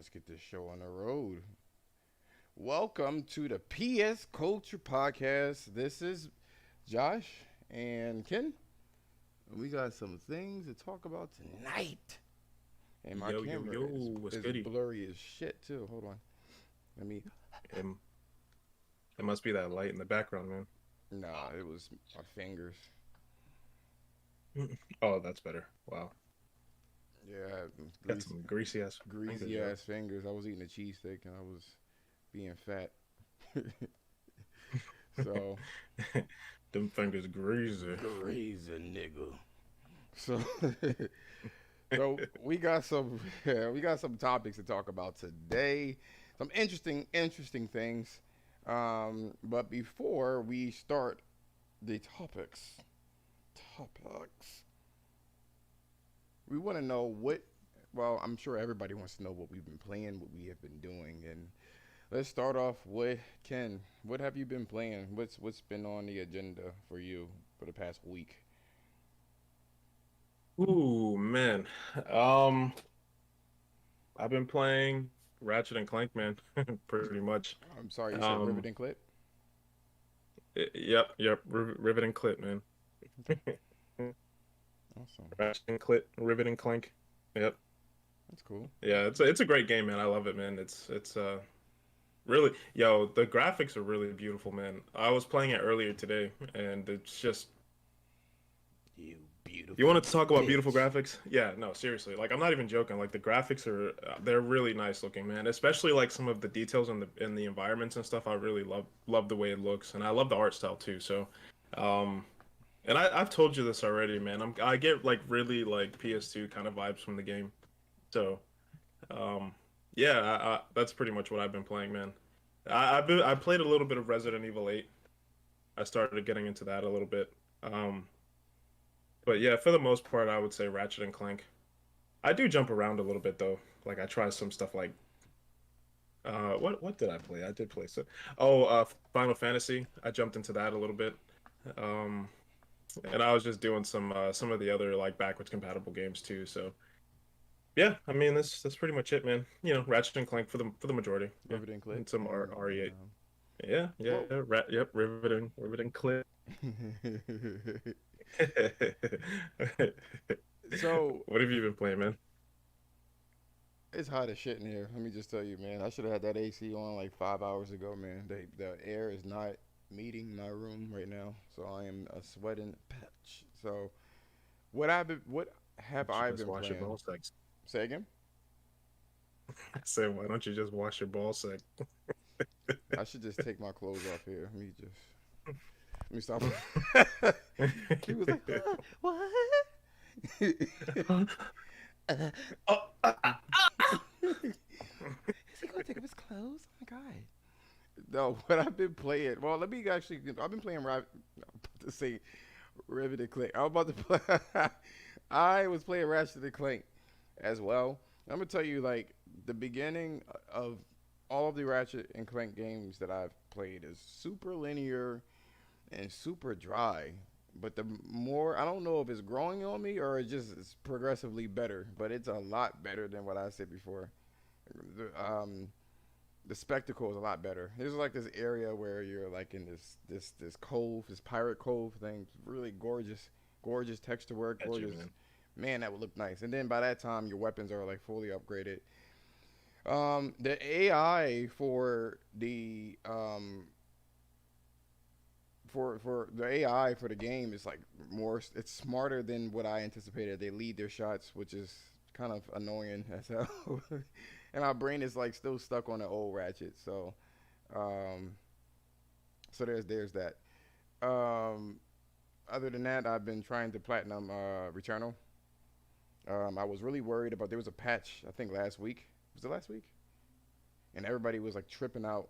Let's get this show on the road. Welcome to the PS Culture Podcast. This is Josh and Ken. We got some things to talk about tonight. And my Yo, yo, camera yo, what's is goody? blurry as shit too. Hold on. Let me. It, it must be that light in the background, man. Nah, it was my fingers. Oh, that's better. Wow. Yeah, Got some greasy ass fingers, greasy yo. ass fingers. I was eating a cheesesteak and I was being fat. So, Them fingers greasy. greasy nigga. So, so we got some yeah, we got some topics to talk about today. Some interesting things. But before we start the topics, we want to know what. Well, I'm sure everybody wants to know what we've been playing, what we have been doing, and let's start off with Ken. What have you been playing? What's been on the agenda for you for the past week? Ooh, man. Um, I've been playing Ratchet and Clank, man, pretty much. I'm sorry, you said Um, Rivet and Clit. yep, Rivet and Clit, man. Awesome, Ratchet and Clit, Rivet and Clank. Yep. that's cool. Yeah, it's a great game, man. I love it, man. It's really, yo, the graphics are really beautiful, man. I was playing it earlier today, and it's just, You you beautiful want to talk about beautiful bitch. graphics? Yeah, no, seriously. Like, I'm not even joking. Like, the graphics are, they're really nice looking, man. Especially like some of the details in the environments and stuff. I really love the way it looks, and I love the art style too. So, um, and I've told you this already, man. I get like really like PS2 kind of vibes from the game. So, um, yeah, that's pretty much what I've been playing, man. I played a little bit of Resident Evil 8. I started getting into that a little bit. Um, but yeah, for the most part, I would say Ratchet and Clank. I do jump around a little bit though. Like I try some stuff like what did I play? I did play so Final Fantasy. I jumped into that a little bit. Um, and I was just doing some of the other like backwards compatible games too. So yeah, I mean that's pretty much it, man. You know, Ratchet and Clank for the majority. Yeah, Rivet and Clit. and some And RE8. Yeah, well, yep, riveting clip. so What have you been playing, man? it's hot as shit in here. Let me just tell you, man. I should have had that AC on like 5 hours ago, man. The air is not meeting my room right now, so I am a sweating patch. So what have I Just been wash your playing? ball sacks. Say again. I said, why don't you just wash your ball sack? I should just take my clothes off here. Let me stop. He was like, huh? What? Oh, Is he gonna take off his clothes? Oh my god. No, what I've been playing. Well, let me actually. I've been playing. I'm about to say Rivet and Clank. I was about to play. I was playing Ratchet and Clank as well. I'm gonna tell you, like the beginning of all of the Ratchet and Clank games that I've played is super linear and super dry. But the more I don't know if it's growing on me or it's progressively better. But it's a lot better than what I said before. Um, the spectacle is a lot better. There's like this area where you're like in this cove, this pirate cove thing. Really gorgeous texture work, at you, gorgeous. man. Man, that would look nice. And then by that time, your weapons are like fully upgraded. The AI for the AI for the game is like more. It's smarter than what I anticipated. They lead their shots, which is kind of annoying as hell. And my brain is like still stuck on the old Ratchet. Um, so there's that. Um, Other than that, I've been trying to platinum Returnal. I was really worried about there was a patch I think last week. Was it last week? And everybody was like tripping out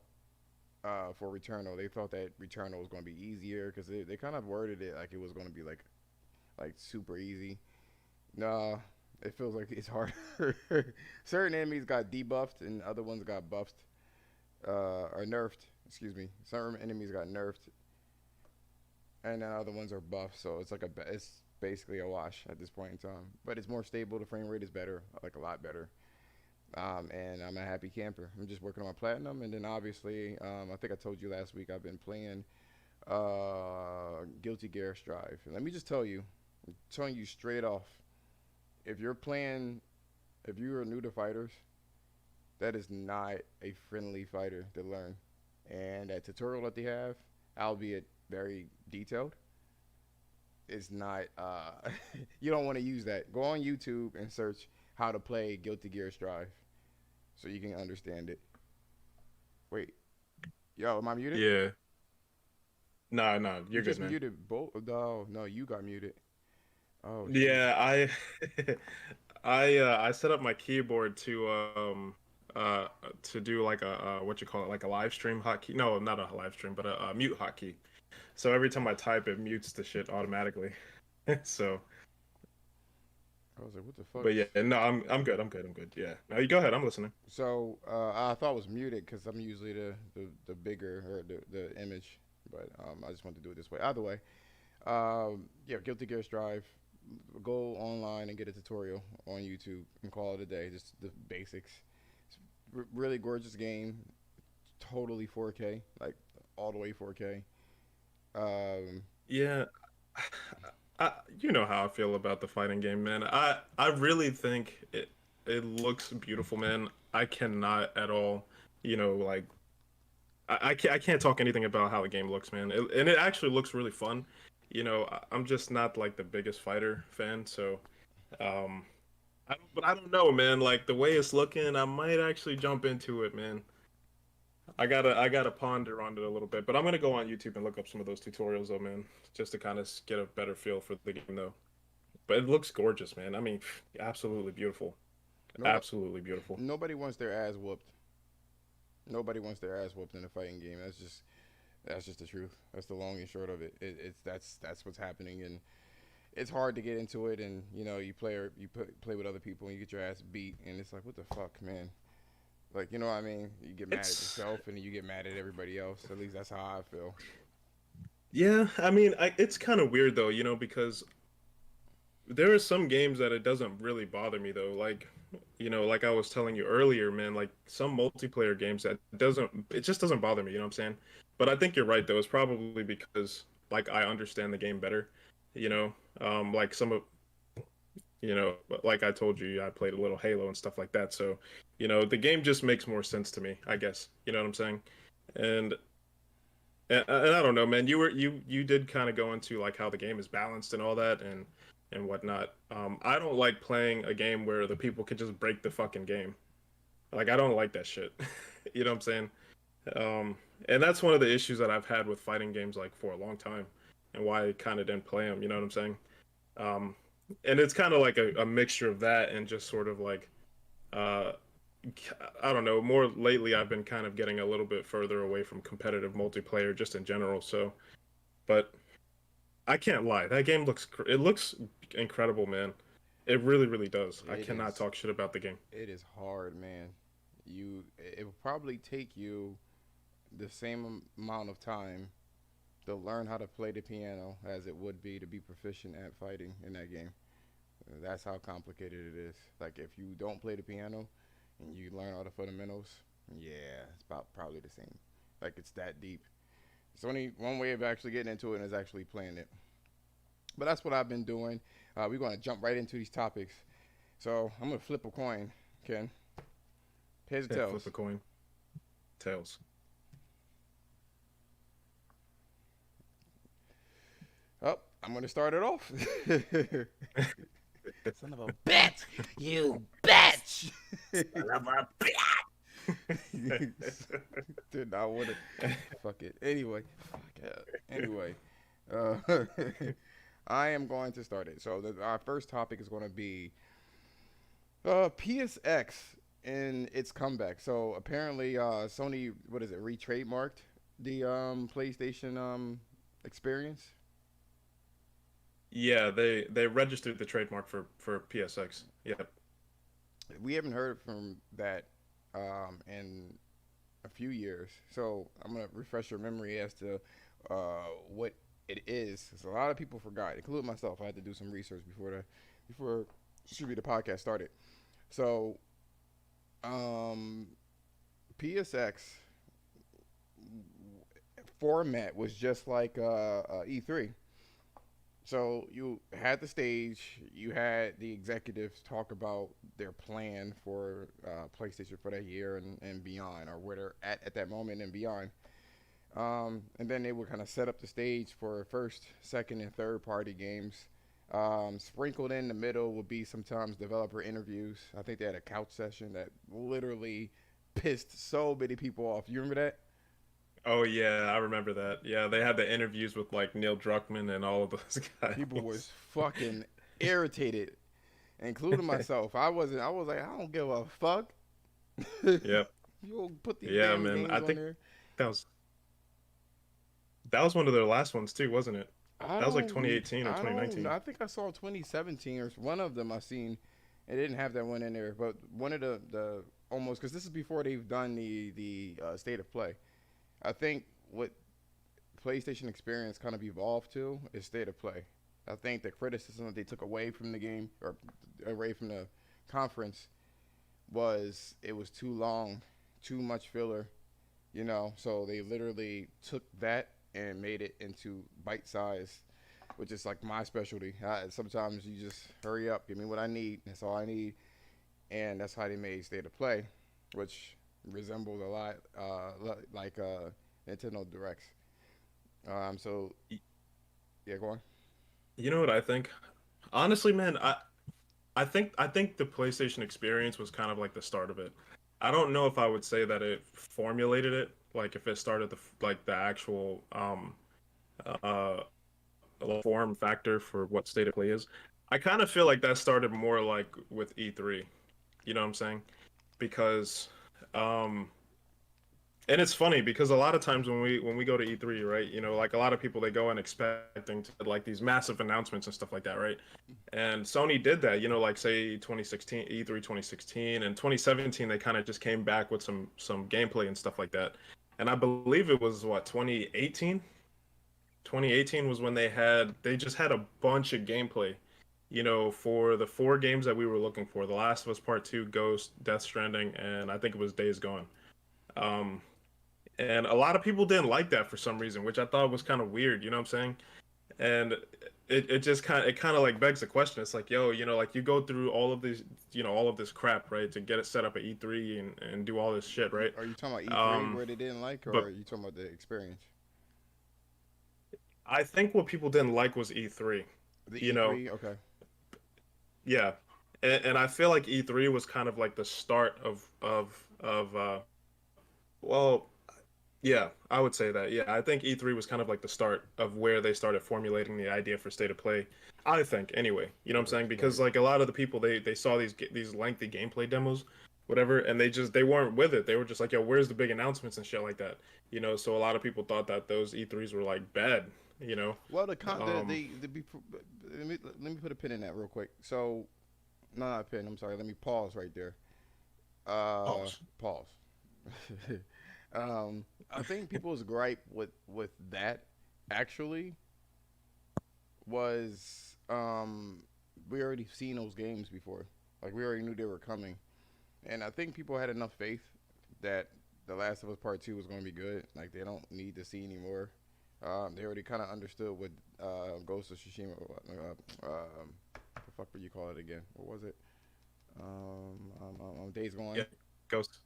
for Returnal. They thought that Returnal was going to be easier because they kind of worded it like it was going to be like super easy. Nah, it feels like it's harder. Certain enemies got debuffed and other ones got buffed or nerfed. Excuse me. Some enemies got nerfed and then other ones are buffed. So it's like it's basically a wash at this point in time. But it's more stable. The frame rate is better, like a lot better. And I'm a happy camper. I'm just working on my platinum, and then obviously, I think I told you last week I've been playing Guilty Gear Strive. And let me just tell you, I'm telling you straight off, if you're playing, if you're new to fighters, that is not a friendly fighter to learn. And that tutorial that they have, albeit very detailed, is not. You don't want to use that. Go on YouTube and search how to play Guilty Gear Strive so you can understand it. Wait, yo, am I muted? Yeah. No, no, You you're good, just man. muted both. No, no, you got muted. Oh shit. Yeah, I set up my keyboard uh to do like a what you call it, like a live stream hotkey. No, not a live stream, but a mute hotkey. So every time I type, it mutes the shit automatically. So, I was like, what the fuck? but yeah, no, I'm good. I'm good. I'm good. Yeah. No, you go ahead. I'm listening. So I thought it was muted because I'm usually the bigger or the image, but I just wanted to do it this way. Either way, yeah, Guilty Gear Strive. Go online and get a tutorial on YouTube and call it a day. Just the basics. It's really gorgeous game. Totally 4K, like all the way 4K. Um, Yeah, you know how I feel about the fighting game, man. I really think it looks beautiful, man. I cannot at all, like I can't talk anything about how the game looks, man. And it actually looks really fun. I'm just not like the biggest fighter fan, so um, but I don't know, man. Like the way it's looking, I might actually jump into it, man. I gotta ponder on it a little bit, but I'm gonna go on YouTube and look up some of those tutorials, though, man, just to kind of get a better feel for the game, though. But it looks gorgeous, man. I mean, absolutely beautiful, nobody absolutely beautiful. nobody wants their ass whooped. Nobody wants their ass whooped in a fighting game. That's just the truth. That's the long and short of it. It's that's what's happening, and it's hard to get into it. And you play with other people, and you get your ass beat, and it's like, what the fuck, man? Like, you know what I mean? You get mad at It's yourself, and then you get mad at everybody else. At least that's how I feel. Yeah, I mean, it's kind of weird though, because there are some games that it doesn't really bother me though. Like, like I was telling you earlier, man, like some multiplayer games that doesn't it just doesn't bother me, you know what I'm saying? But I think you're right though. It's probably because like I understand the game better, you know. Like some of like I told you, I played a little Halo and stuff like that. So, the game just makes more sense to me, I guess. You know what I'm saying? And and I don't know, man. You did kind of go into like how the game is balanced and all that and whatnot. I don't like playing a game where the people can just break the fucking game. Like I don't like that shit. You know what I'm saying? Um, and that's one of the issues that I've had with fighting games like for a long time, and why I kind of didn't play them. You know what I'm saying? Um, and it's kind of like a mixture of that and just sort of like uh, I don't know. More lately, I've been kind of getting a little bit further away from competitive multiplayer just in general. So, but I can't lie. That game it looks incredible, man. It really, really does. I It cannot is talk shit about the game. it is hard, man. It will probably take you the same amount of time to learn how to play the piano as it would be to be proficient at fighting in that game. That's how complicated it is. Like if you don't play the piano and you learn all the fundamentals, yeah, it's about probably the same. Like it's that deep. It's only one way of actually getting into it and is actually playing it. But that's what I've been doing. We're going to jump right into these topics. So I'm gonna flip a coin, Ken. Heads or Yeah, flip tails? a coin. Tails. Oh, I'm gonna start it off. Son of a Bet, you bitch! Did not want to. Fuck it. Anyway, fuck it. Anyway, uh, I am going to start it. So our first topic is going to be PSX and its comeback. So apparently, Sony, what is it, re-trademarked the PlayStation experience. Yeah, they registered the trademark for PSX. Yep. We haven't heard from that in a few years. So I'm gonna refresh your memory as to what it is. 'Cause a lot of people forgot, including myself. I had to do some research before excuse me, the podcast started. So Um, PSX format was just like E3. So you had the stage, you had the executives talk about their plan for PlayStation for that year and beyond, or where they're at that moment and beyond. And then they would kind of set up the stage for first, second, and third party games. Sprinkled in the middle would be sometimes developer interviews. I think they had a couch session that literally pissed so many people off. You remember that? Oh yeah, I remember that. Yeah, they had the interviews with like Neil Druckmann and all of those People was guys. fucking irritated, including myself. I wasn't. I was like, I don't give a fuck. You Yep. don't put these Yeah, damn man. games I on think there. that was that was one of their last ones too, wasn't it? I That was like don't. 2018 or I don't. 2019. I think I saw 2017 or one of them. I seen. It didn't have that one in there, but one of the almost because this is before they've done the state of play. I think what PlayStation experience kind of evolved to is state of play. I think the criticism that they took away from the game or away from the conference was it was too long, too much filler, So they literally took that and made it into bite size, which is like my specialty. Sometimes you just hurry up, give me what I need. That's all I need, and that's how they made State of Play, which resembles a lot like Nintendo Directs. So Y- yeah, go on. You know what I think? Honestly, man, I think the PlayStation experience was kind of like the start of it. I don't know if I would say that it formulated it, like if it started like the actual uh form factor for what state of play is. I kind of feel like that started more like with E3. You know what I'm saying? Because um and it's funny because a lot of times when we go to E3, right? Like a lot of people they go in expecting to like these massive announcements and stuff like that, right? And Sony did that, like say 2016 E3 2016 and 2017 they kind of just came back with some gameplay and stuff like that. And I believe it was what 2018. 2018 was when they just had a bunch of gameplay, for the four games that we were looking for: The Last of Us Part Two, Ghost, Death Stranding, and I think it was Days Gone. Um, and a lot of people didn't like that for some reason, which I thought was kind of weird. You know what I'm saying? And it just kind of like begs the question. It's like, yo, like you go through all of these, all of this crap, right, to get it set up at E3 and do all this shit, right? Are you talking about E3 Um, where they didn't like, or but are you talking about the experience? I think what people didn't like was E3. The You know, E3, okay. yeah, and I feel like E3 was kind of like the start of well, yeah, I would say that. Yeah, I think E3 was kind of like the start of where they started formulating the idea for state of play. I think anyway, you know what I'm Right, saying? Because right. like a lot of the people they saw these lengthy gameplay demos, whatever, and they weren't with it. They were just like, yo, where's the big announcements and shit like that? So a lot of people thought that those E3s were like bad, you know. Well, Um, let me put a pin in that real quick. So, no, not a pin. I'm sorry. Let me pause right there. oh, Pause. I think people's gripe with that actually was we already seen those games before. Like we already knew they were coming, and I think people had enough faith that The Last of Us Part Two was going to be good. Like they don't need to see anymore. They already kind of understood what Ghost of Tsushima. The fuck would you call it again? What was it? Days Gone. yeah, Ghost,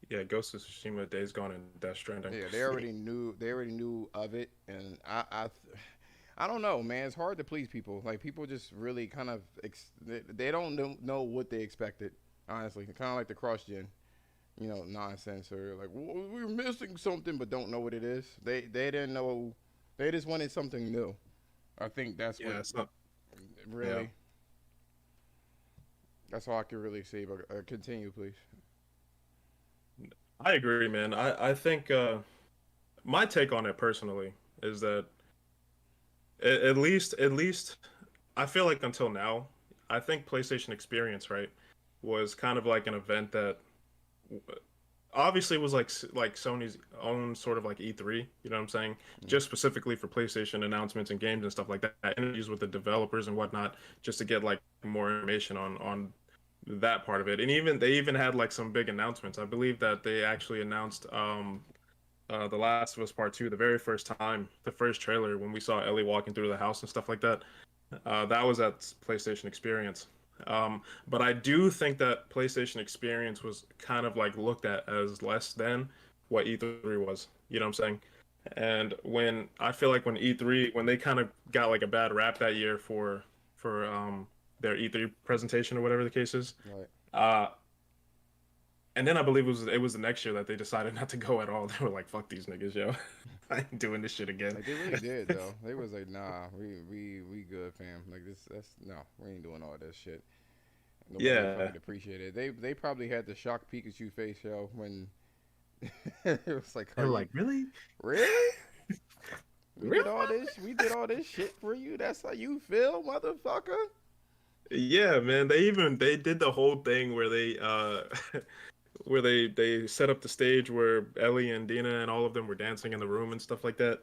yeah, Ghost of Tsushima, Days Gone, and Death Stranding. Yeah, they already knew. They already knew of it, and I don't know, man. It's hard to please people. Like people just really kind of they don't know what they expected. Honestly, kind of like the cross gen, nonsense or like we're missing something, but don't know what it is. They didn't know. They just wanted something new. I think that's what Yeah, it's not. Yeah, really. That's all I can really say. But continue, please. I agree, man. I think my take on it personally is that at least I feel like until now, I think PlayStation Experience, right, was kind of like an event that obviously was like Sony's own sort of like E3, you know what I'm saying? Mm. Just specifically for PlayStation announcements and games and stuff like that, interviews with the developers and whatnot, just to get like more information on that part of it. And even they even had like some big announcements. I believe that they actually announced The Last of Us Part Two the very first time, the first trailer when we saw Ellie walking through the house and stuff like that. That was at PlayStation Experience. But I do think that PlayStation Experience was kind of like looked at as less than what E3 was. You know what I'm saying? And when I feel like when E3 when they kind of got like a bad rap that year for their E3 presentation or whatever the case is, Right. uh, and then I believe it was the next year that they decided not to go at all. They were like, "Fuck these niggas, yo, I ain't doing this shit again." Like they really did though. They was like, nah, we good, fam. Like this, that's no, we ain't doing all this shit. Nobody Yeah, fucking appreciated it. They probably had the shock Pikachu face, yo, when it was like, they are were you like, "Really, really? We really?" did all this. We did all this shit for you. That's how you feel, motherfucker. Yeah, man. They did the whole thing where they where they set up the stage where Ellie and Dina and all of them were dancing in the room and stuff like that.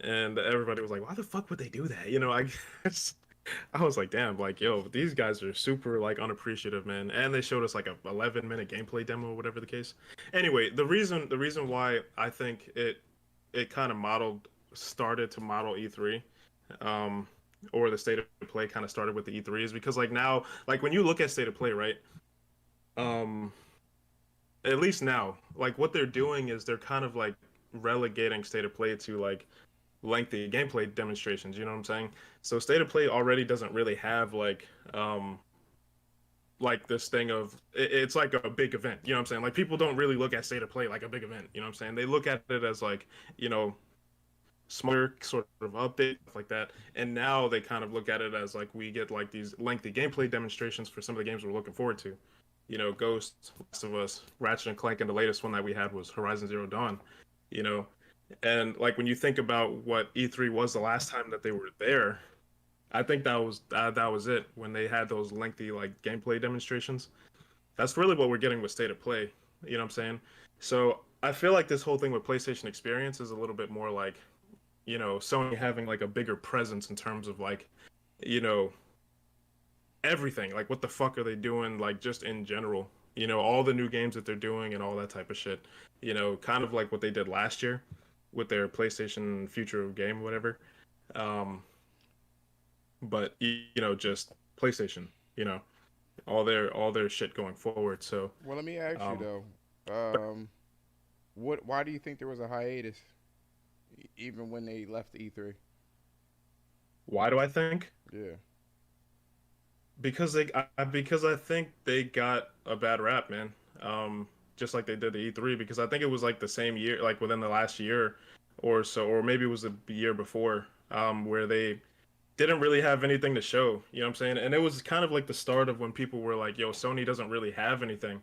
And everybody was like, "Why the fuck would they do that?" I guess I was like, "Damn, like yo, these guys are super like unappreciative, man." And they showed us like a 11-minute gameplay demo or whatever the case. Anyway, the reason why I think it kind of started to model E3 um or the state of play kind of started with the E3 is because like now like when you look at state of play, right? Um at least now, like what they're doing is they're kind of like relegating state of play to like lengthy gameplay demonstrations, you know what I'm saying? So state of play already doesn't really have like this thing of it's like a big event, you know what I'm saying? Like people don't really look at state of play like a big event, you know what I'm saying? They look at it as like, you know, smaller sort of update stuff like that. And now they kind of look at it as like we get like these lengthy gameplay demonstrations for some of the games we're looking forward to. You know, Ghost, Last of Us, Ratchet and Clank, and the latest one that we had was Horizon Zero Dawn. You know, and like when you think about what E3 was the last time that they were there, I think that was it when they had those lengthy like gameplay demonstrations. That's really what we're getting with State of Play. You know what I'm saying? So I feel like this whole thing with PlayStation Experience is a little bit more like Sony having like a bigger presence in terms of like, you know, everything. Like, what the fuck are they doing? Like, just in general, all the new games that they're doing and all that type of shit. Kind of like what they did last year with their PlayStation Future of Game, whatever. Um, but just PlayStation. You know, all their shit going forward. So, Well, let me ask you um, though. Um, what? Why do you think there was a hiatus, even when they left the E3? why do I think? Yeah. Because I think they got a bad rap, man. Just like they did the E3, because I think it was like the same year, like within the last year or so, or maybe it was the year before, where they didn't really have anything to show. You know what I'm saying? And it was kind of like the start of when people were like, "Yo, Sony doesn't really have anything."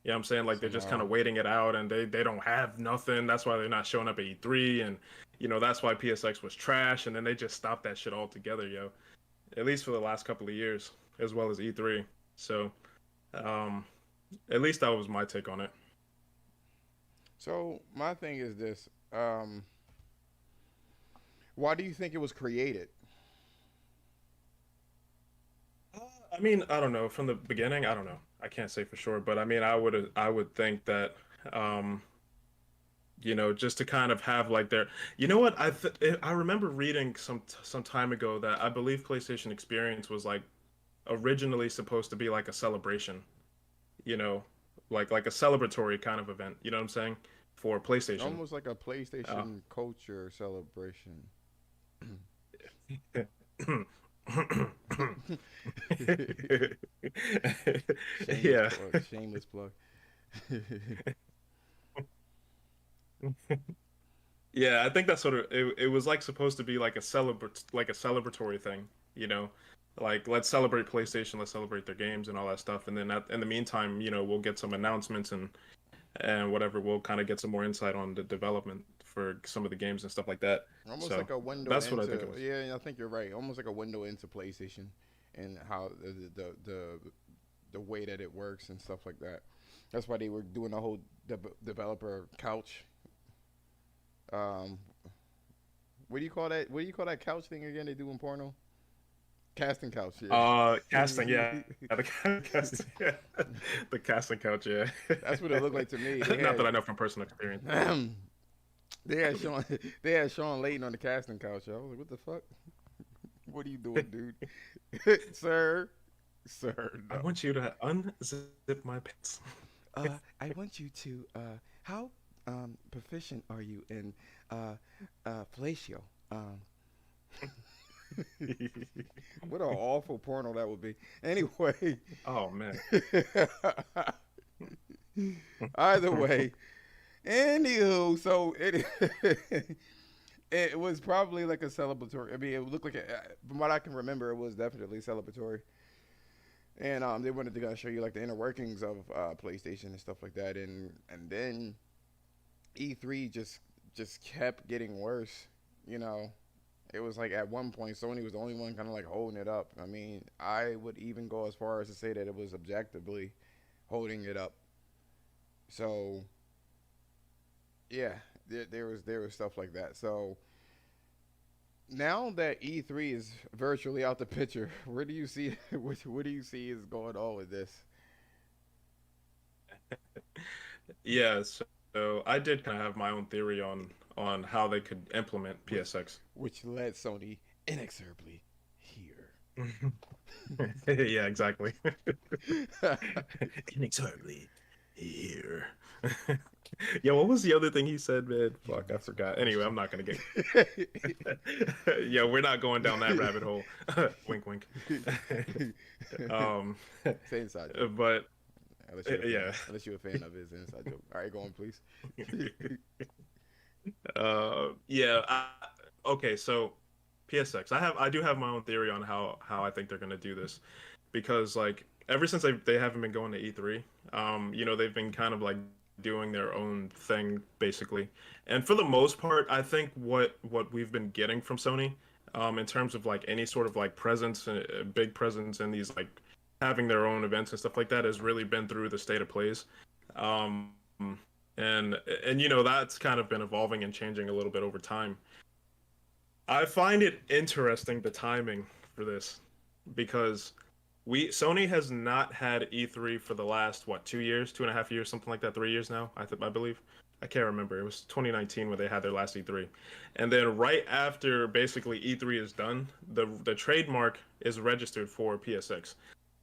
You know what I'm saying? Like they're just kind Somehow. of waiting it out, and they don't have nothing. That's why they're not showing up at E3, and that's why PSX was trash, and then they just stopped that shit altogether, yo. At least for the last couple of years, as well as E3. So, um, at least that was my take on it. So my thing is this. Why do you think it was created? Uh, I mean, I don't know. From the beginning, I don't know. I can't say for sure, but I mean, I would think that, um, just to kind of have like their, what I remember reading some time ago that I believe PlayStation Experience was like originally supposed to be like a celebration, you know, like a celebratory kind of event. You know what I'm saying? For PlayStation. Almost like a Uh, PlayStation culture celebration. Shameless yeah. plug. Shameless plug. Yeah, I think that's sort of it was like supposed to be like a celebratory thing, you know. Like let's celebrate PlayStation, let's celebrate their games and all that stuff. And then in the meantime, we'll get some announcements and whatever, we'll kind of get some more insight on the development for some of the games and stuff like that. Almost So, like a window that's what I think it into, was. yeah, I think you're right. Almost like a window into PlayStation and how the way that it works and stuff like that. That's why they were doing the whole developer couch. Um, what do you call that? What do you call that couch thing again? They do in porno? Casting couch, yeah. Casting, yeah, the casting, yeah. The casting couch, yeah. That's what it looked like to me. They Not had that I know from personal experience. they had Sean they had Sean Layton on the casting couch. I was like, what the fuck? What are you doing, dude? Sir, sir, I no. want you to unzip my pants. I want you to how proficient are you in uh fellatio? What an awful porno that would be. Anyway, Oh man. either way, anywho, so it it was probably like a celebratory. I mean, it looked like from what I can remember, it was definitely celebratory. And they wanted to show you like the inner workings of PlayStation and stuff like that, and then E3 just kept getting worse. You know, it was like at one point Sony was the only one kind of like holding it up. I mean, I would even go as far as to say that it was objectively holding it up. So yeah, there was stuff like that. So now that E3 is virtually out the picture, where do you see what do you see is going on with this? Yeah, so I did kind of have my own theory on how they could implement Which PSX. which led Sony inexorably here. Yeah, exactly. Inexorably here. Yeah, what was the other thing he said, man? You Fuck, I missed the forgot. Anyway, I'm question. not gonna get. Yeah, we're not going down that rabbit hole. Wink, wink. um, Say inside joke. but Unless you're a fan. yeah. Unless you're a fan of his inside joke. All right, go on, please. Yeah. Okay, so PSX. I do have my own theory on how I think they're gonna do this, because like ever since they haven't been going to E3, they've been kind of like doing their own thing basically, and for the most part, I think what we've been getting from Sony, in terms of like any sort of like presence, big presence in these like having their own events and stuff like that, has really been through the state of plays. Um, and that's kind of been evolving and changing a little bit over time. I find it interesting, the timing for this, because Sony has not had E3 for the last what, 2 years, 2.5 years, something like that, 3 years now. I believe. I can't remember. It was 2019 when they had their last E3, and then right after basically E3 is done, the trademark is registered for PSX.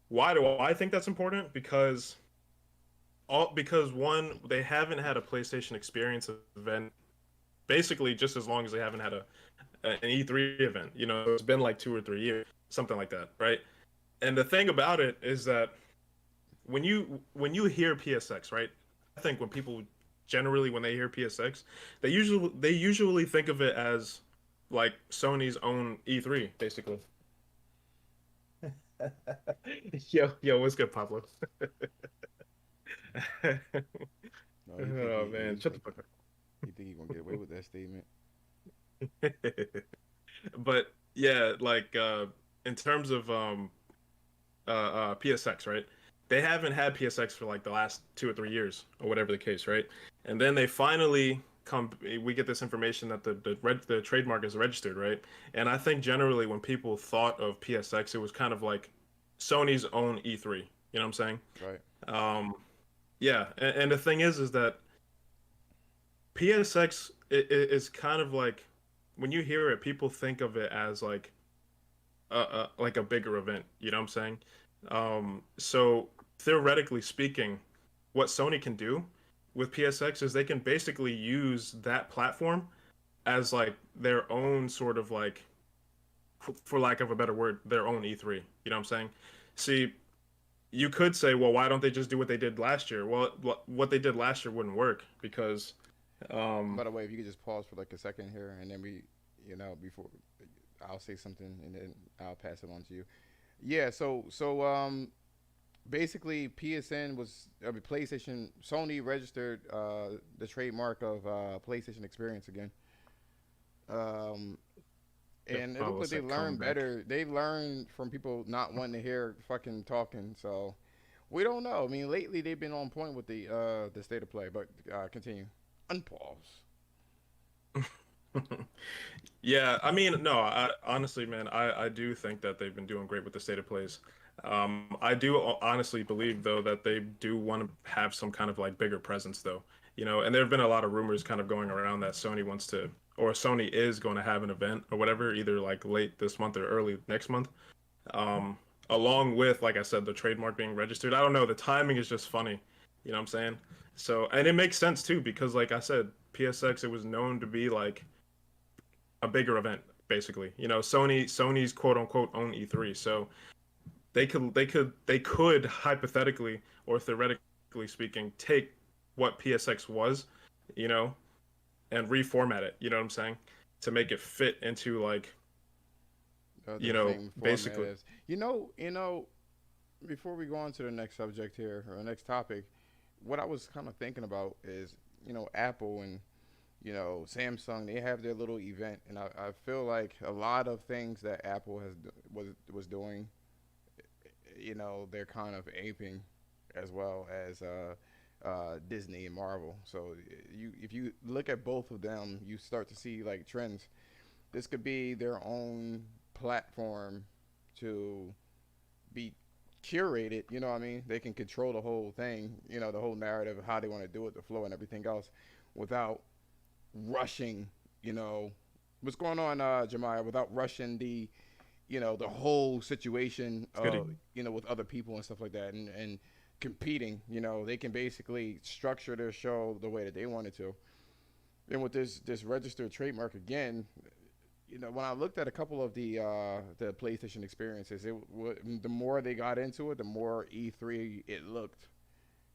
Why do I think that's important? Because one, they haven't had a PlayStation Experience event basically just as long as they haven't had an E3 event. It's been like 2 or 3 years, something like that, right? And the thing about it is that when you hear PSX, right? I think when people generally when they hear PSX, they usually think of it as like Sony's own E3, basically. Yo, what's good, Pablo? No, Oh man, shut the fuck you think he gonna get away with that statement? up. But yeah, like in terms of PSX, right? They haven't had PSX for like the last 2 or 3 years, or whatever the case, right? And then they finally come. We get this information that the trademark is registered, right? And I think generally when people thought of PSX, it was kind of like Sony's own E3. You know what I'm saying? Right. Um, yeah, and the thing is that PSX is kind of like, when you hear it, people think of it as like a bigger event. You know what I'm saying? So theoretically speaking, what Sony can do with PSX is they can basically use that platform as like their own sort of like, for lack of a better word, their own E3. You know what I'm saying? See, you could say, well, why don't they just do what they did last year? Well, what they did last year wouldn't work because, By um, the way, if you could just pause for like a second here, and then before I'll say something, and then I'll pass it on to you. Yeah. So basically, PlayStation. Sony registered the trademark of PlayStation Experience again. Um, and it looked Pablo like they said learned comeback. better. They learned from people not wanting to hear fucking talking. So we don't know. I mean, lately they've been on point with the state of play. But continue. Unpause. Yeah, I mean, no, honestly, man, I do think that they've been doing great with the state of plays. I do honestly believe though that they do want to have some kind of like bigger presence though, and there have been a lot of rumors kind of going around that Sony wants to, or Sony is going to have an event or whatever, either like late this month or early next month, um, along with, like I said, the trademark being registered. I don't know, the timing is just funny, you know what I'm saying? So, and it makes sense too because, like I said, PSX it was known to be like a bigger event basically. Sony's quote unquote own E3, so they could hypothetically or theoretically speaking take what PSX was, you know, and reformat it. You know what I'm saying? To make it fit into like The same format basically. as before we go on to the next subject here or the next topic, what I was kind of thinking about is Apple and Samsung, they have their little event, and I feel like a lot of things that Apple was doing, they're kind of aping as well as Disney and Marvel. So if you look at both of them, you start to see like trends. This could be their own platform to be curated. You know what I mean? They can control the whole thing. The whole narrative of how they want to do it, the flow, and everything else, without rushing. You know what's going on, Jemiah? Without rushing the whole situation, It's good. with other people and stuff like that, and competing. They can basically structure their show the way that they wanted to. And with this registered trademark again, when I looked at a couple of the PlayStation experiences, the more they got into it, the more E3 it looked.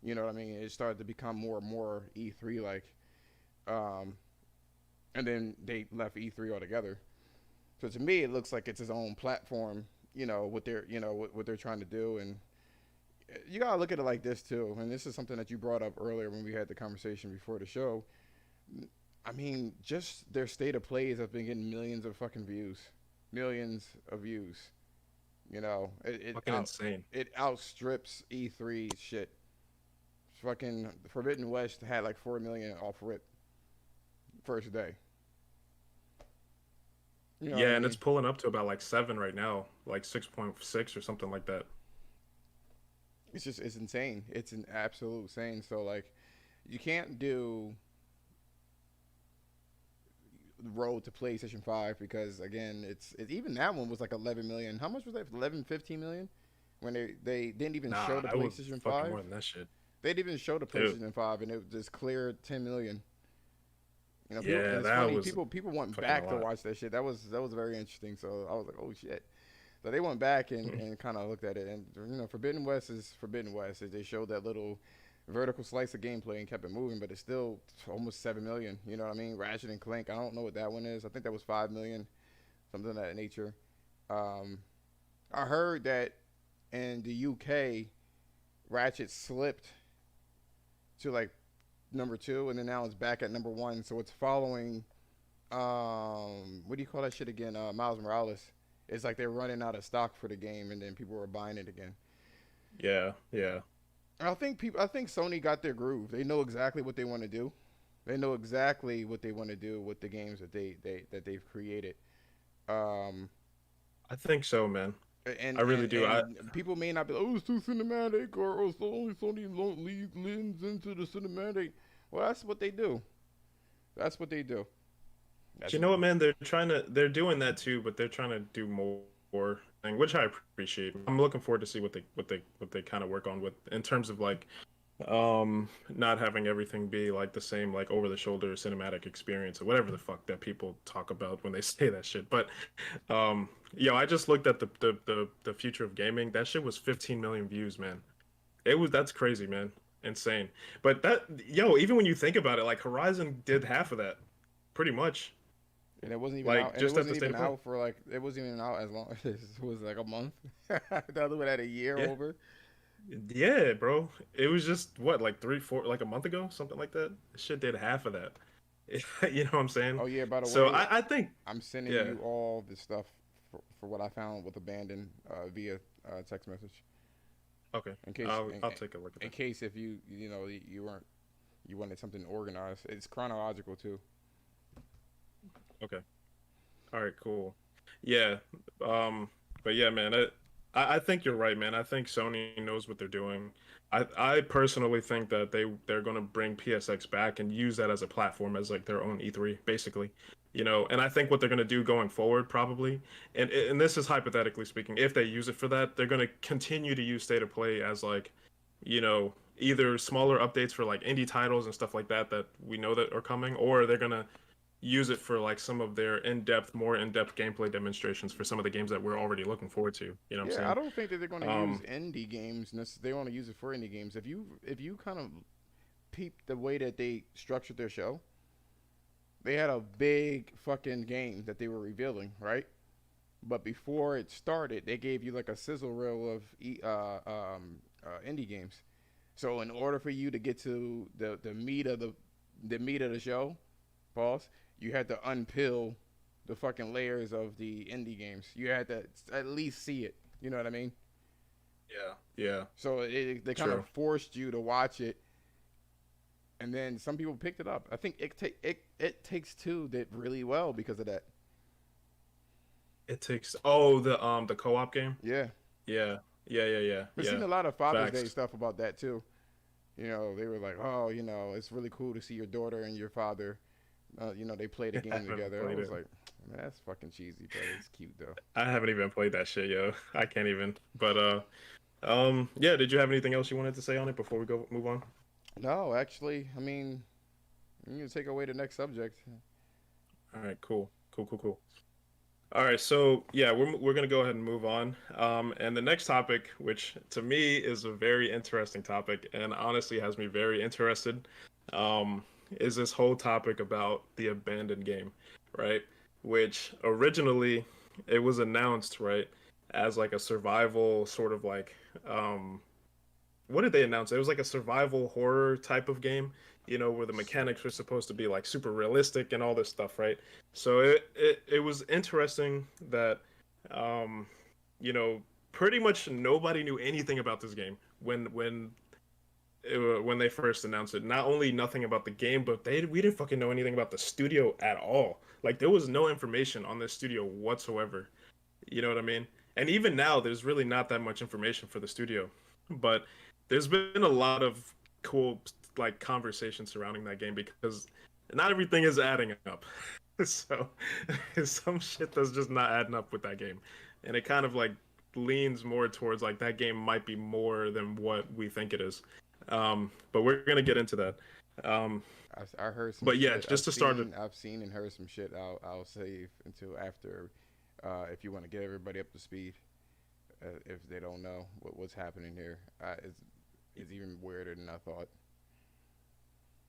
You know what I mean? It started to become more and more E3 like, um, and then they left E3 altogether. So to me, it looks like it's its own platform. What they're trying to do, and you gotta look at it like this too. And this is something that you brought up earlier when we had the conversation before the show. I mean, just their state of plays have been getting millions of fucking views, millions of views. Fucking insane. It outstrips E3 shit. Fucking Forbidden West had like 4 million off rip first day. You know what I Yeah, and it's mean? pulling up to about like 7 right now, like 6.6 or something like that. It's insane. It's an absolute insane. So like, you can't do the road to PlayStation 5 because again, even that one was like 11 million. How much was that? 11, 15 million when they didn't even show Nah, the it was PlayStation fucking 5. more than that shit. They didn't even show the Dude. PlayStation 5, and it just cleared 10 million. People, and Yeah, it's that funny. was People went fucking a back to lot. watch that shit. That was very interesting. So I was like, oh shit. So they went back and kind of looked at it, and Forbidden West is Forbidden West. They showed that little vertical slice of gameplay and kept it moving, but it's still almost 7 million. You know what I mean? Ratchet and Clank. I don't know what that one is. I think that was 5 million, something of that nature. Um, I heard that in the UK, Ratchet slipped to like number two, and then now it's back at number one. So it's following. What do you call that shit again? Miles Morales. It's like they're running out of stock for the game, and then people are buying it again. Yeah, yeah. I think Sony got their groove. They know exactly what they want to do. They know exactly what they want to do with the games that they've created. Um, I think so, man. and I really and do. and people may not be like, oh, it's too cinematic, or oh, so only leans into the cinematic. Well, that's what they do. That's what they do. But That's you know what, man? They're doing that too, but they're trying to do more, thing, which I appreciate. I'm looking forward to see what they kind of work on with in terms of like not having everything be like the same like over the shoulder cinematic experience or whatever the fuck that people talk about when they say that shit. But I just looked at the future of gaming. That shit was 15 million views, man. That's crazy, man. Insane. But even when you think about it, like Horizon did half of that, pretty much. and it wasn't even out. Like And it just at wasn't the state even of play. out for like it wasn't even out as long. It was like a month. The other one had a year Yeah, over. yeah, bro. It was just what, like 3, 4, like a month ago, something like that. Shit did half of that. You know what I'm saying? Oh yeah. By the So way, I think, I'm sending yeah. you all the stuff for what I found with Abandon via text message. Okay, In case I'll take a look at in that. case if you weren't you wanted something organized. It's chronological too. Okay. All right. Cool. Yeah. Um. But yeah, man. I think you're right, man. I think Sony knows what they're doing. I personally think that they're gonna bring PSX back and use that as a platform as like their own E3, basically. You know, and I think what they're gonna do going forward, probably, and this is hypothetically speaking, if they use it for that, they're gonna continue to use State of Play as like, either smaller updates for like indie titles and stuff like that that we know that are coming, or they're gonna use it for like some of their more in-depth gameplay demonstrations for some of the games that we're already looking forward to. You know what I'm Yeah, I saying? don't think that they're going to use Um, indie games. They want to use it for indie games. If you kind of peep the way that they structured their show, they had a big fucking game that they were revealing, right? But before it started, they gave you like a sizzle reel of indie games. So in order for you to get to the meat of the show, pause, you had to unpill the fucking layers of the indie games. You had to at least see it. You know what I mean? yeah, yeah, So they kind of true. forced you to watch it, and then some people picked it up. I think it takes two did really well because of that. It takes the co-op game. Yeah, Yeah, yeah, yeah, yeah, I've seen yeah. a lot of Father's Day Facts. stuff about that too. They were like, oh, it's really cool to see your daughter and your father. They played a I game haven't together. I played was it. like, man, that's fucking cheesy, but it's cute though. I haven't even played that shit, yo. I can't even. But yeah. Did you have anything else you wanted to say on it before we go move on? No, actually, I mean, you can take away the next subject. All right, cool, cool, cool, cool. All right, so yeah, we're gonna go ahead and move on. And the next topic, which to me is a very interesting topic, and honestly has me very interested, is this whole topic about the abandoned game, right? Which originally it was announced, right, as like a survival sort of like, what did they announce? It was like a survival horror type of game, where the mechanics were supposed to be like super realistic and all this stuff, right? So it was interesting that, um, you know, pretty much nobody knew anything about this game when they first announced it. Not only nothing about the game, but we didn't fucking know anything about the studio at all. Like there was no information on this studio whatsoever. You know what I mean? And even now, there's really not that much information for the studio, but there's been a lot of cool like conversation surrounding that game because not everything is adding up. So some shit that's just not adding up with that game, and it kind of like leans more towards like that game might be more than what we think it is. But we're gonna get into that. Um, I heard some but yeah, shit. just to start it. I've seen and heard some shit. I'll save until after, if you want to get everybody up to speed, if they don't know what's happening here. It's even weirder than I thought.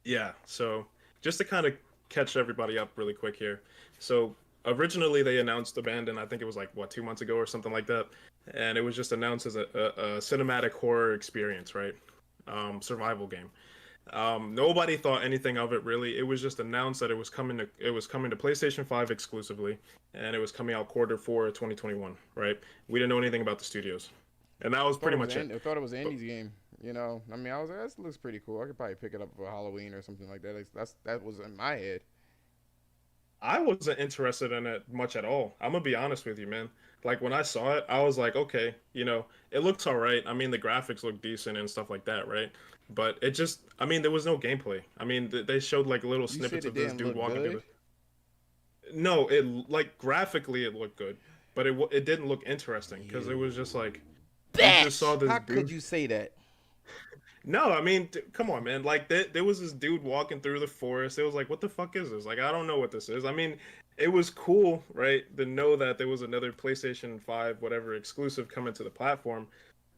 Yeah, so just to kind of catch everybody up really quick here. So originally they announced the band, and I think it was like what 2 months ago or something like that, and it was just announced as a cinematic horror experience, right? Survival game. Nobody thought anything of it really. It was just announced that it was coming to PlayStation 5 exclusively, and it was coming out quarter 4 of 2021, right? We didn't know anything about the studios, and that was pretty much it. I thought it was Andy's game. I mean, I was like, that looks pretty cool. I could probably pick it up for Halloween or something like that. That was in my head. I wasn't interested in it much at all. I'm gonna be honest with you, man. Like when I saw it, I was like, okay, it looks all right. I mean, the graphics look decent and stuff like that, right? But I mean, there was no gameplay. I mean, they showed like little You said snippets it of this didn't dude look walking through good. the. No, it like graphically it looked good, but it didn't look interesting because it was just You like you just saw Bitch! this How could dude. you say that? No, I mean, come on, man. Like there was this dude walking through the forest. It was like, what the fuck is this? Like, I don't know what this is. I mean, it was cool, right, to know that there was another PlayStation 5 whatever exclusive coming to the platform,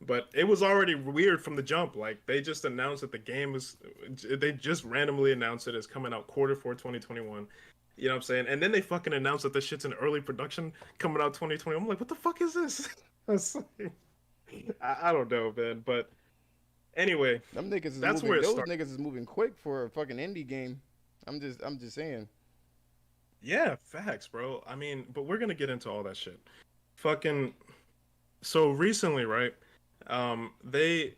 but it was already weird from the jump. Like they just announced that the game was they just randomly announced it as coming out quarter 4 2021. You know what I'm saying? And then they fucking announced that this shit's in early production coming out 2020. I'm like, what the fuck is this? It's like, I don't know, man, but anyway, Them niggas is that's where moving. it Those started. niggas is moving quick for a fucking indie game. I'm just saying. Yeah, facts, bro. I mean, but we're gonna get into all that shit. Fucking. So recently, right? They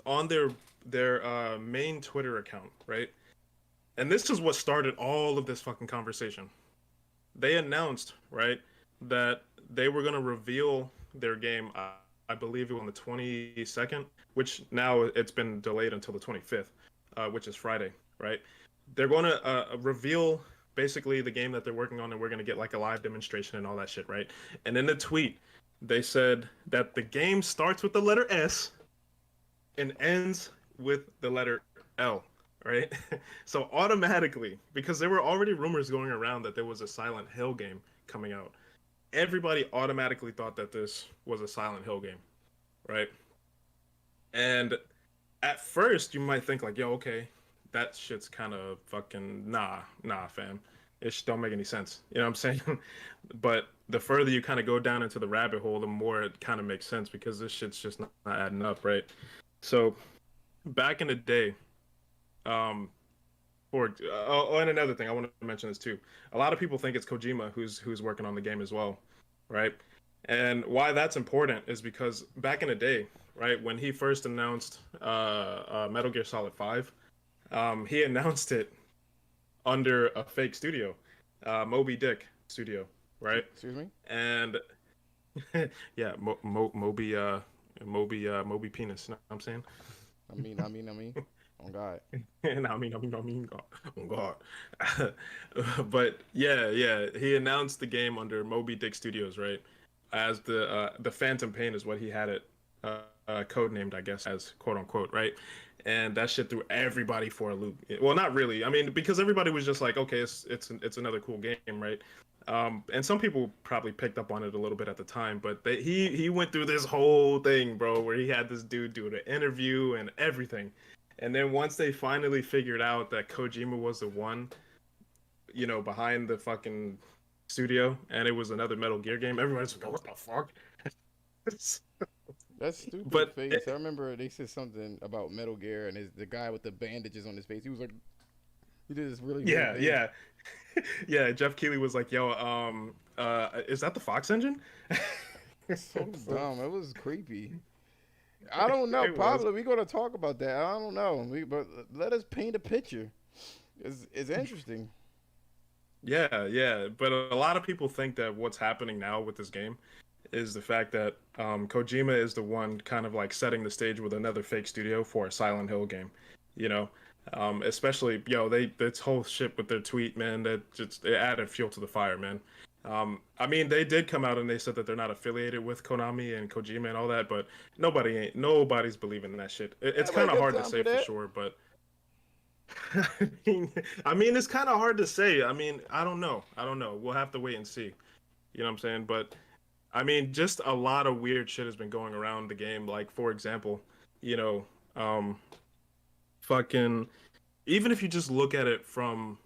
on their main Twitter account, right? And this is what started all of this fucking conversation. they announced, right, that they were going to reveal their game. I believe it was on the 22nd, which now it's been delayed until the 25th, which is Friday, right? They're going to reveal basically the game that they're working on, and we're going to get like a live demonstration and all that shit, right? And in the tweet, they said that the game starts with the letter S and ends with the letter L, right? So automatically, because there were already rumors going around that there was a Silent Hill game coming out, everybody automatically thought that this was a Silent Hill game, right? And at first, you might think like, "Yo, okay, that shit's kind of fucking nah, fam. It just don't make any sense." You know what I'm saying? But the further you kind of go down into the rabbit hole, the more it kind of makes sense because this shit's just not adding up, right? So back in the day, um, and another thing I want to mention this too. A lot of people think it's Kojima who's working on the game as well, right? And why that's important is because back in the day, right, when he first announced Metal Gear Solid 5, he announced it under a fake studio, Moby Dick Studio, right? Excuse me. And yeah, Moby Penis. Know what I'm saying? I mean. Oh God. And God, oh God. But yeah, he announced the game under Moby Dick Studios, right? As the Phantom Pain is what he had it codenamed, I guess, as quote unquote, right? And that shit threw everybody for a loop. Well, not really. I mean, because everybody was just like, okay, it's another cool game, right? And some people probably picked up on it a little bit at the time, but he went through this whole thing, bro, where he had this dude do an interview and everything. And then once they finally figured out that Kojima was the one, behind the fucking studio, and it was another Metal Gear game, everybody's like, oh, what the fuck? That's stupid But face. I remember they said something about Metal Gear and the guy with the bandages on his face. He was like, he did this really yeah, weird face. yeah, yeah. Jeff Keighley was like, "Yo, is that the Fox engine?" So dumb. It was creepy. I don't know. It was. Probably we're gonna talk about that. I don't know. But let us paint a picture. It's interesting. Yeah. But a lot of people think that what's happening now with this game is the fact that Kojima is the one kind of like setting the stage with another fake studio for a Silent Hill game. You know, especially this whole shit with their tweet, man. That just it added fuel to the fire, man. I mean, they did come out and they said that they're not affiliated with Konami and Kojima and all that, but nobody's believing in that shit. It's kind of hard to say for sure, but I mean, it's kind of hard to say. I mean, I don't know. We'll have to wait and see. You know what I'm saying? But I mean, just a lot of weird shit has been going around the game. Like, for example, you know, fucking, even if you just look at it from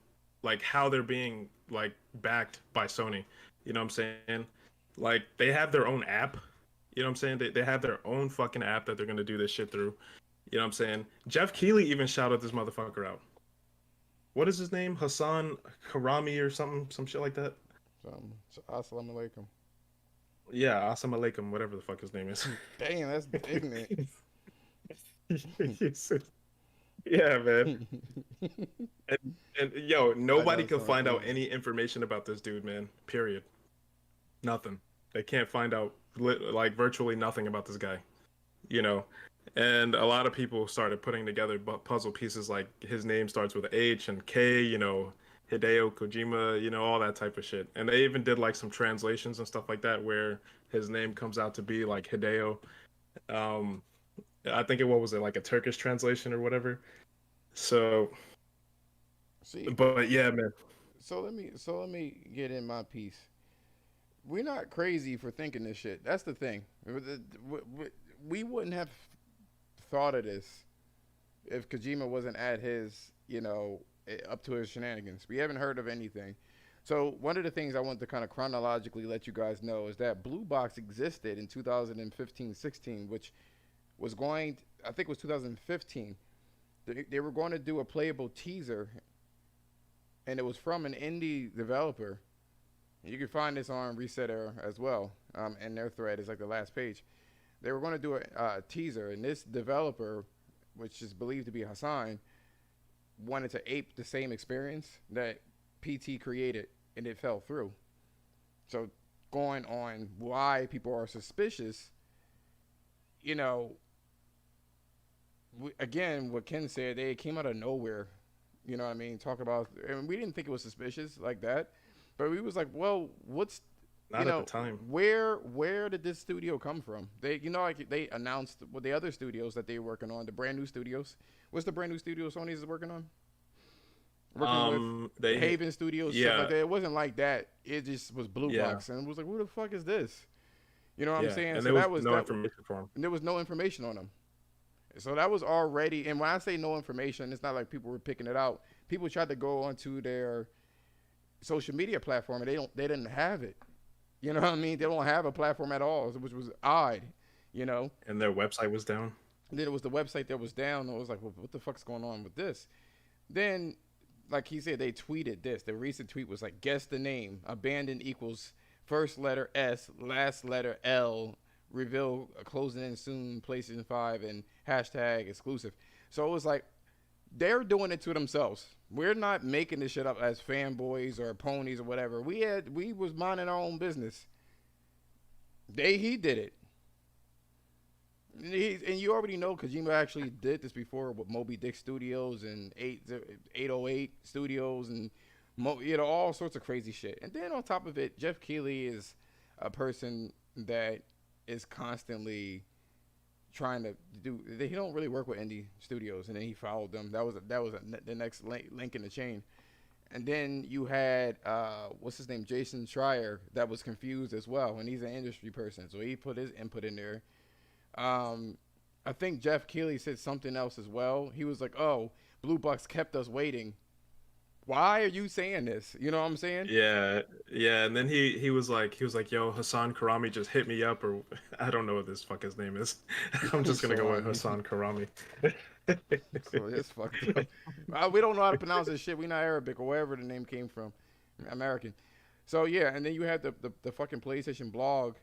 like how they're being like backed by Sony, you know what I'm saying? Like, they have their own app. You know what I'm saying? They have their own fucking app that they're gonna do this shit through. You know what I'm saying? Jeff Keighley even shouted this motherfucker out. What is his name? Hassan Karami or something, some shit like that. So, assalamu alaikum. Yeah, Assam alaikum, whatever the fuck his name is. Dang, that's ignorant. Yeah, man. And yo, nobody can find out funny. any information about this dude, man. Period. Nothing. They can't find out like virtually nothing about this guy. You know, and a lot of people started putting together puzzle pieces like his name starts with H and K. You know, Hideo Kojima. You know, all that type of shit. And they even did like some translations and stuff like that where his name comes out to be like Hideo. Um, I think what was it, like a Turkish translation or whatever. So, See, but yeah, man. so let me get in my piece. We're not crazy for thinking this shit. That's the thing. We wouldn't have thought of this if Kojima wasn't at his, up to his shenanigans. We haven't heard of anything. So one of the things I want to kind of chronologically let you guys know is that Blue Box existed in 2015-16, which was I think it was 2015. They were going to do a playable teaser, and it was from an indie developer. You can find this on Reset Era as well, and their thread is like the last page. They were going to do a teaser, and this developer, which is believed to be Hassan, wanted to ape the same experience that PT created, and it fell through. So going on why people are suspicious, you know, again, what Ken said, they came out of nowhere. You know what I mean? Talk about, and we didn't think it was suspicious like that, but we was like, well, what's, Not at the time. where did this studio come from? They, like they announced with the other studios that they were working on, the brand new studios. What's the brand new studio Sony is working on? Working with They Haven Studios, stuff yeah like that. It wasn't like that. It just was Blue yeah Box, and it was like, who the fuck is this? You know what I'm yeah, saying? and So there was that was no that. information for him. There was no information on them. So that was already, and when I say no information, it's not like people were picking it out. People tried to go onto their social media platform, and they didn't have it. You know what I mean? They don't have a platform at all, which was odd. You know. And their website was down. And then it was the website that was down. And it was like, well, what the fuck's going on with this? Then, like he said, they tweeted this. The recent tweet was like, guess the name. Abandoned equals first letter S, last letter L. Reveal closing in soon. PlayStation 5 and hashtag exclusive. So it was like they're doing it to themselves. We're not making this shit up as fanboys or ponies or whatever. We was minding our own business. He did it. And you already know Kojima actually did this before with Moby Dick Studios and 808 Studios and all sorts of crazy shit. And then on top of it, Jeff Keighley is a person that is constantly trying to do. He don't really work with indie studios, and then he followed them. That was the next link in the chain. And then you had what's his name, Jason Schreier, that was confused as well, and he's an industry person, so he put his input in there. I think Jeff Keighley said something else as well. He was like, "Oh, Blue Bucks kept us waiting. Why are you saying this?" You know what I'm saying? Yeah, yeah, and then he was like, yo, Hassan Karami just hit me up, or I don't know what this fuck his name is. I'm just gonna go with Hassan Karami. So it's fucked up. We don't know how to pronounce this shit. We not Arabic or wherever the name came from, American. So yeah, and then you had the fucking PlayStation blog,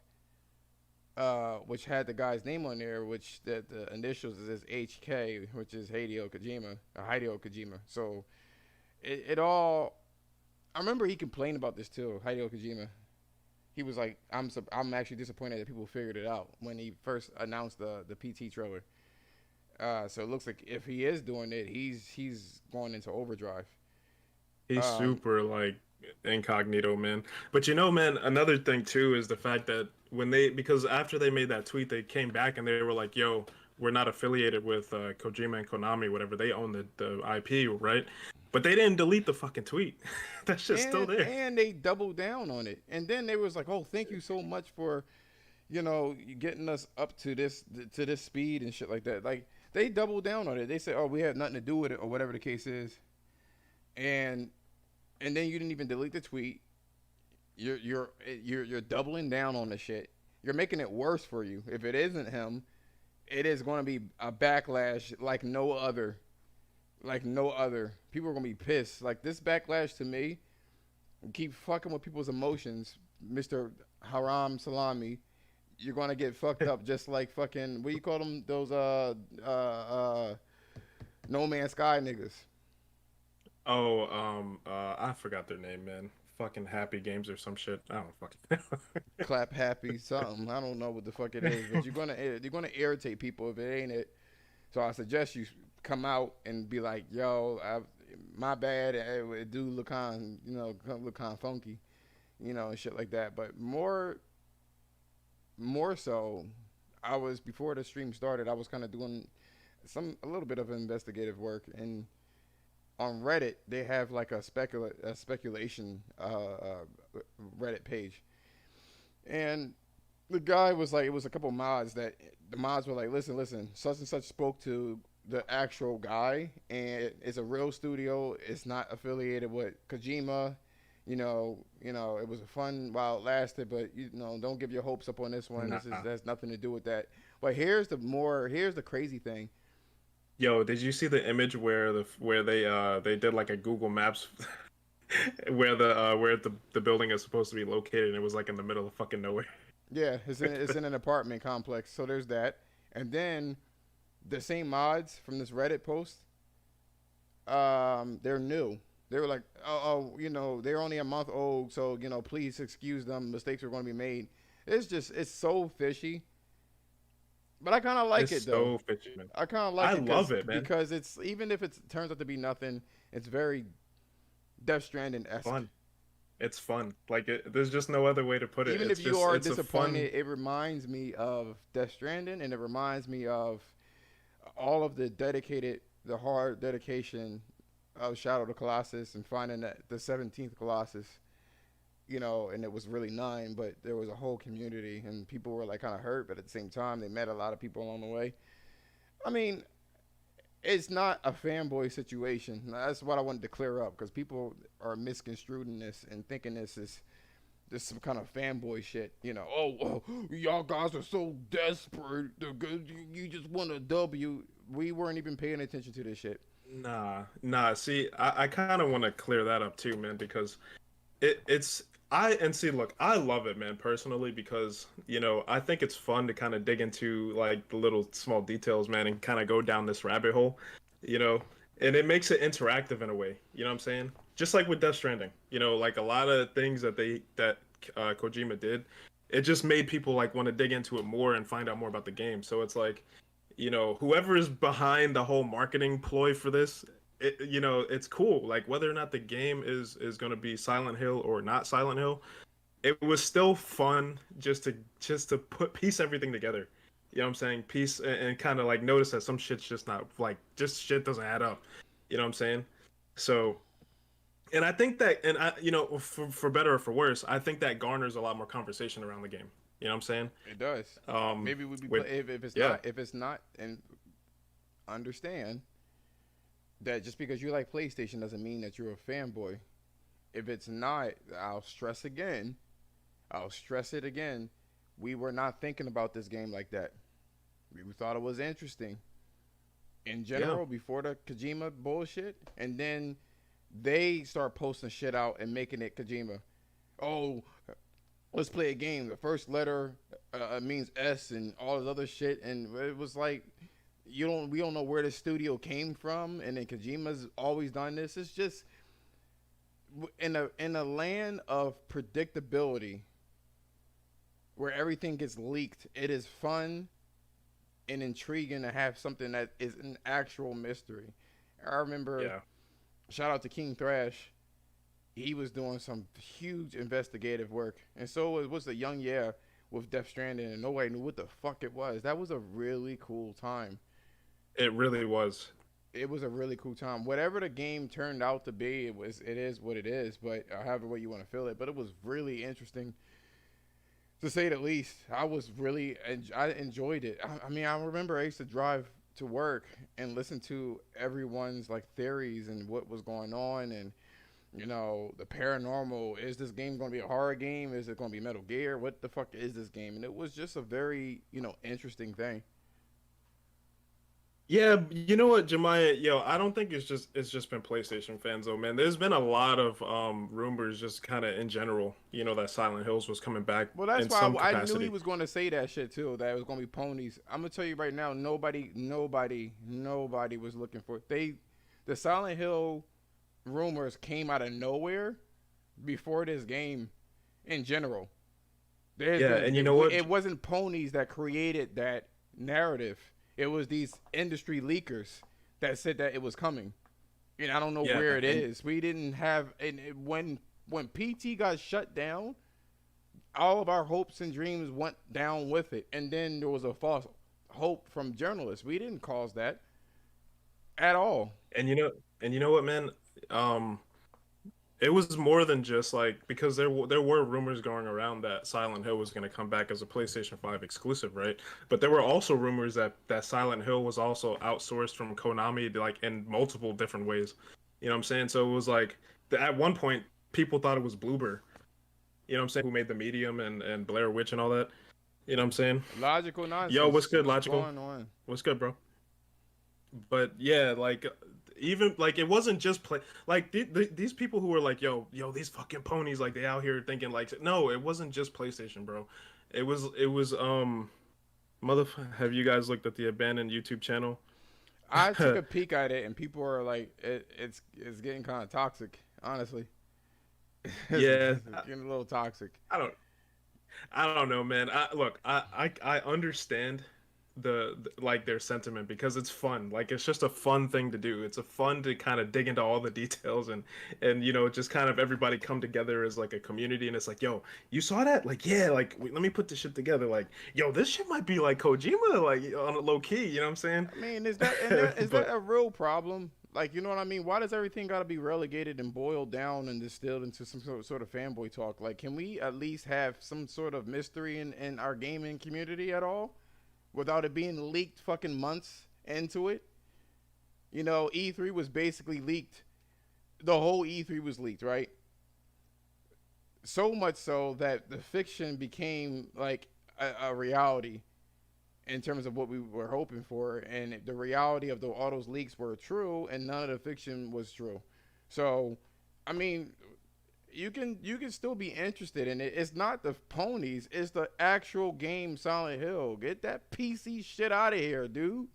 which had the guy's name on there, which the initials is HK, which is Hideo Kojima. So it all. I remember he complained about this too, Hideo Kojima. He was like, I'm actually disappointed that people figured it out when he first announced the PT trailer. So it looks like if he is doing it, he's going into overdrive. He's super like incognito, man. But man, another thing too is the fact that because after they made that tweet, they came back and they were like, "Yo, we're not affiliated with Kojima and Konami, whatever. They own the IP, right?" But they didn't delete the fucking tweet. That's just still there. And they doubled down on it. And then they was like, "Oh, thank you so much for, getting us up to this speed and shit like that." Like they doubled down on it. They said, "Oh, we had nothing to do with it," or whatever the case is. And then you didn't even delete the tweet. You're doubling down on the shit. You're making it worse for you. If it isn't him, it is going to be a backlash like no other. Like no other. People are going to be pissed. Like this backlash to me, keep fucking with people's emotions, Mr. Haram Salami. You're going to get fucked up just like fucking, what do you call them? Those No Man's Sky niggas. Oh, I forgot their name, man. Fucking Happy Games or some shit. I don't fucking know. Clap Happy something. I don't know what the fuck it is, but you're gonna irritate people if it ain't it. So I suggest you come out and be like, "Yo, my bad. It do look kind, look kind of funky, and shit like that." But more so, before the stream started, I was kind of doing a little bit of investigative work, and on Reddit they have like a speculation Reddit page, and the guy was like, it was a couple mods that the mods were like, listen, such and such spoke to the actual guy, and it's a real studio. It's not affiliated with Kojima. It was fun while it lasted, but don't give your hopes up on this one. This has nothing to do with that. But here's the crazy thing. Yo, did you see the image where they did like a Google Maps where the building is supposed to be located, and it was like in the middle of fucking nowhere. Yeah, it's in an apartment complex. So there's that. And then the same mods from this Reddit post, they're new. They were like, they're only a month old, so please excuse them. Mistakes are going to be made. It's so fishy. But I kind of like It's it though. so fishy, man. I kind of I like it love it, man. because it's even if it turns out to be nothing, it's very Death Stranding esque. Fun. It's fun. Like there's just no other way to put it. Even It's if you just are it's a fun. disappointed, it reminds me of Death Stranding, and it reminds me of all of the hard dedication of Shadow of the Colossus and finding that the 17th Colossus, and it was really nine, but there was a whole community and people were like kind of hurt, but at the same time, they met a lot of people along the way. I mean, it's not a fanboy situation. That's what I wanted to clear up because people are misconstruing this and thinking this some kind of fanboy shit. Oh, y'all guys are so desperate. You just want a W. We weren't even paying attention to this shit. Nah. See, I kind of want to clear that up too, man, because it's and see, look, I love it, man, personally, because I think it's fun to kind of dig into like the little small details, man, and kind of go down this rabbit hole, you know, and it makes it interactive in a way. You know what I'm saying? Just like with Death Stranding, like a lot of things that Kojima did, it just made people like want to dig into it more and find out more about the game. So it's like, whoever is behind the whole marketing ploy for this, it's cool. Like whether or not the game is going to be Silent Hill or not Silent Hill, it was still fun just to piece everything together. You know what I'm saying? Piece and kind of like notice that some shit's just not like just shit doesn't add up. You know what I'm saying? So, and I think that, and for better or for worse, I think that garners a lot more conversation around the game. You know what I'm saying? It does. Maybe we'd be if it's yeah. not and understand that just because you like PlayStation doesn't mean that you're a fanboy. If it's not, I'll stress again. I'll stress it again. We were not thinking about this game like that. We thought it was interesting in general before the Kojima bullshit, and then they start posting shit out and making it Kojima. Oh, let's play a game. The first letter means S and all this other shit, and it was like we don't know where the studio came from, and then Kojima's always done this. It's just in a land of predictability where everything gets leaked. It is fun and intriguing to have something that is an actual mystery. I remember, shout out to King Thrash. He was doing some huge investigative work, and so was the Young with Death Stranding, and nobody knew what the fuck it was. That was a really cool time. It really was. It was a really cool time. Whatever the game turned out to be, it is what it is. But however way you want to feel it, but it was really interesting, to say the least. I enjoyed it. I mean, I remember I used to drive to work and listen to everyone's like theories and what was going on, and the paranormal. Is this game going to be a horror game? Is it going to be Metal Gear? What the fuck is this game? And it was just a very interesting thing. Yeah, you know what, Jemiah? Yo, I don't think it's just been PlayStation fans though, man. There's been a lot of rumors just kind of in general, that Silent Hills was coming back Well, that's in why some I knew capacity. he was going to say that shit too. That it was going to be ponies. I'm gonna tell you right now, nobody was looking for it. The Silent Hill rumors came out of nowhere before this game. In general, And you know what? It wasn't ponies that created that narrative. It was these industry leakers that said that it was coming. And I don't know where it is. We didn't have, and when PT got shut down, all of our hopes and dreams went down with it. And then there was a false hope from journalists. We didn't cause that at all. And you know what, man? It was more than just like, because there were rumors going around that Silent Hill was going to come back as a PlayStation 5 exclusive, right? But there were also rumors that Silent Hill was also outsourced from Konami, like in multiple different ways. You know what I'm saying? So it was like at one point people thought it was Bloober. You know what I'm saying? Who made the Medium and Blair Witch and all that. You know what I'm saying? Logical nonsense. Yo, what's good, Logical? What's going on? What's good, bro? But yeah, like even like it wasn't just play like these people who were like, yo, these fucking ponies, like they out here thinking like, no, it wasn't just PlayStation, bro. It was have you guys looked at the abandoned YouTube channel? I took a peek at it, and people are like, it's getting kind of toxic, honestly. Yeah, It's getting a little toxic. I don't I don't know, man. Look, I understand like their sentiment because it's fun. Like it's just a fun thing to do. It's a fun to kind of dig into all the details and just kind of everybody come together as like a community and it's like, yo, you saw that? Like, yeah, like let me put this shit together. Like, yo, this shit might be like Kojima, like on a low key. You know what I'm saying? I mean, is that But a real problem? Like, you know what I mean? Why does everything got to be relegated and boiled down and distilled into some sort of fanboy talk? Like, can we at least have some sort of mystery in our gaming community at all, without it being leaked fucking months into it? You know, E3 was basically leaked. The whole E3 was leaked, right? So much so that the fiction became like a reality in terms of what we were hoping for, and the reality of all those leaks were true, and none of the fiction was true. So, I mean, you can still be interested in it. It's not the ponies; it's the actual game Silent Hill. Get that PC shit out of here, dude.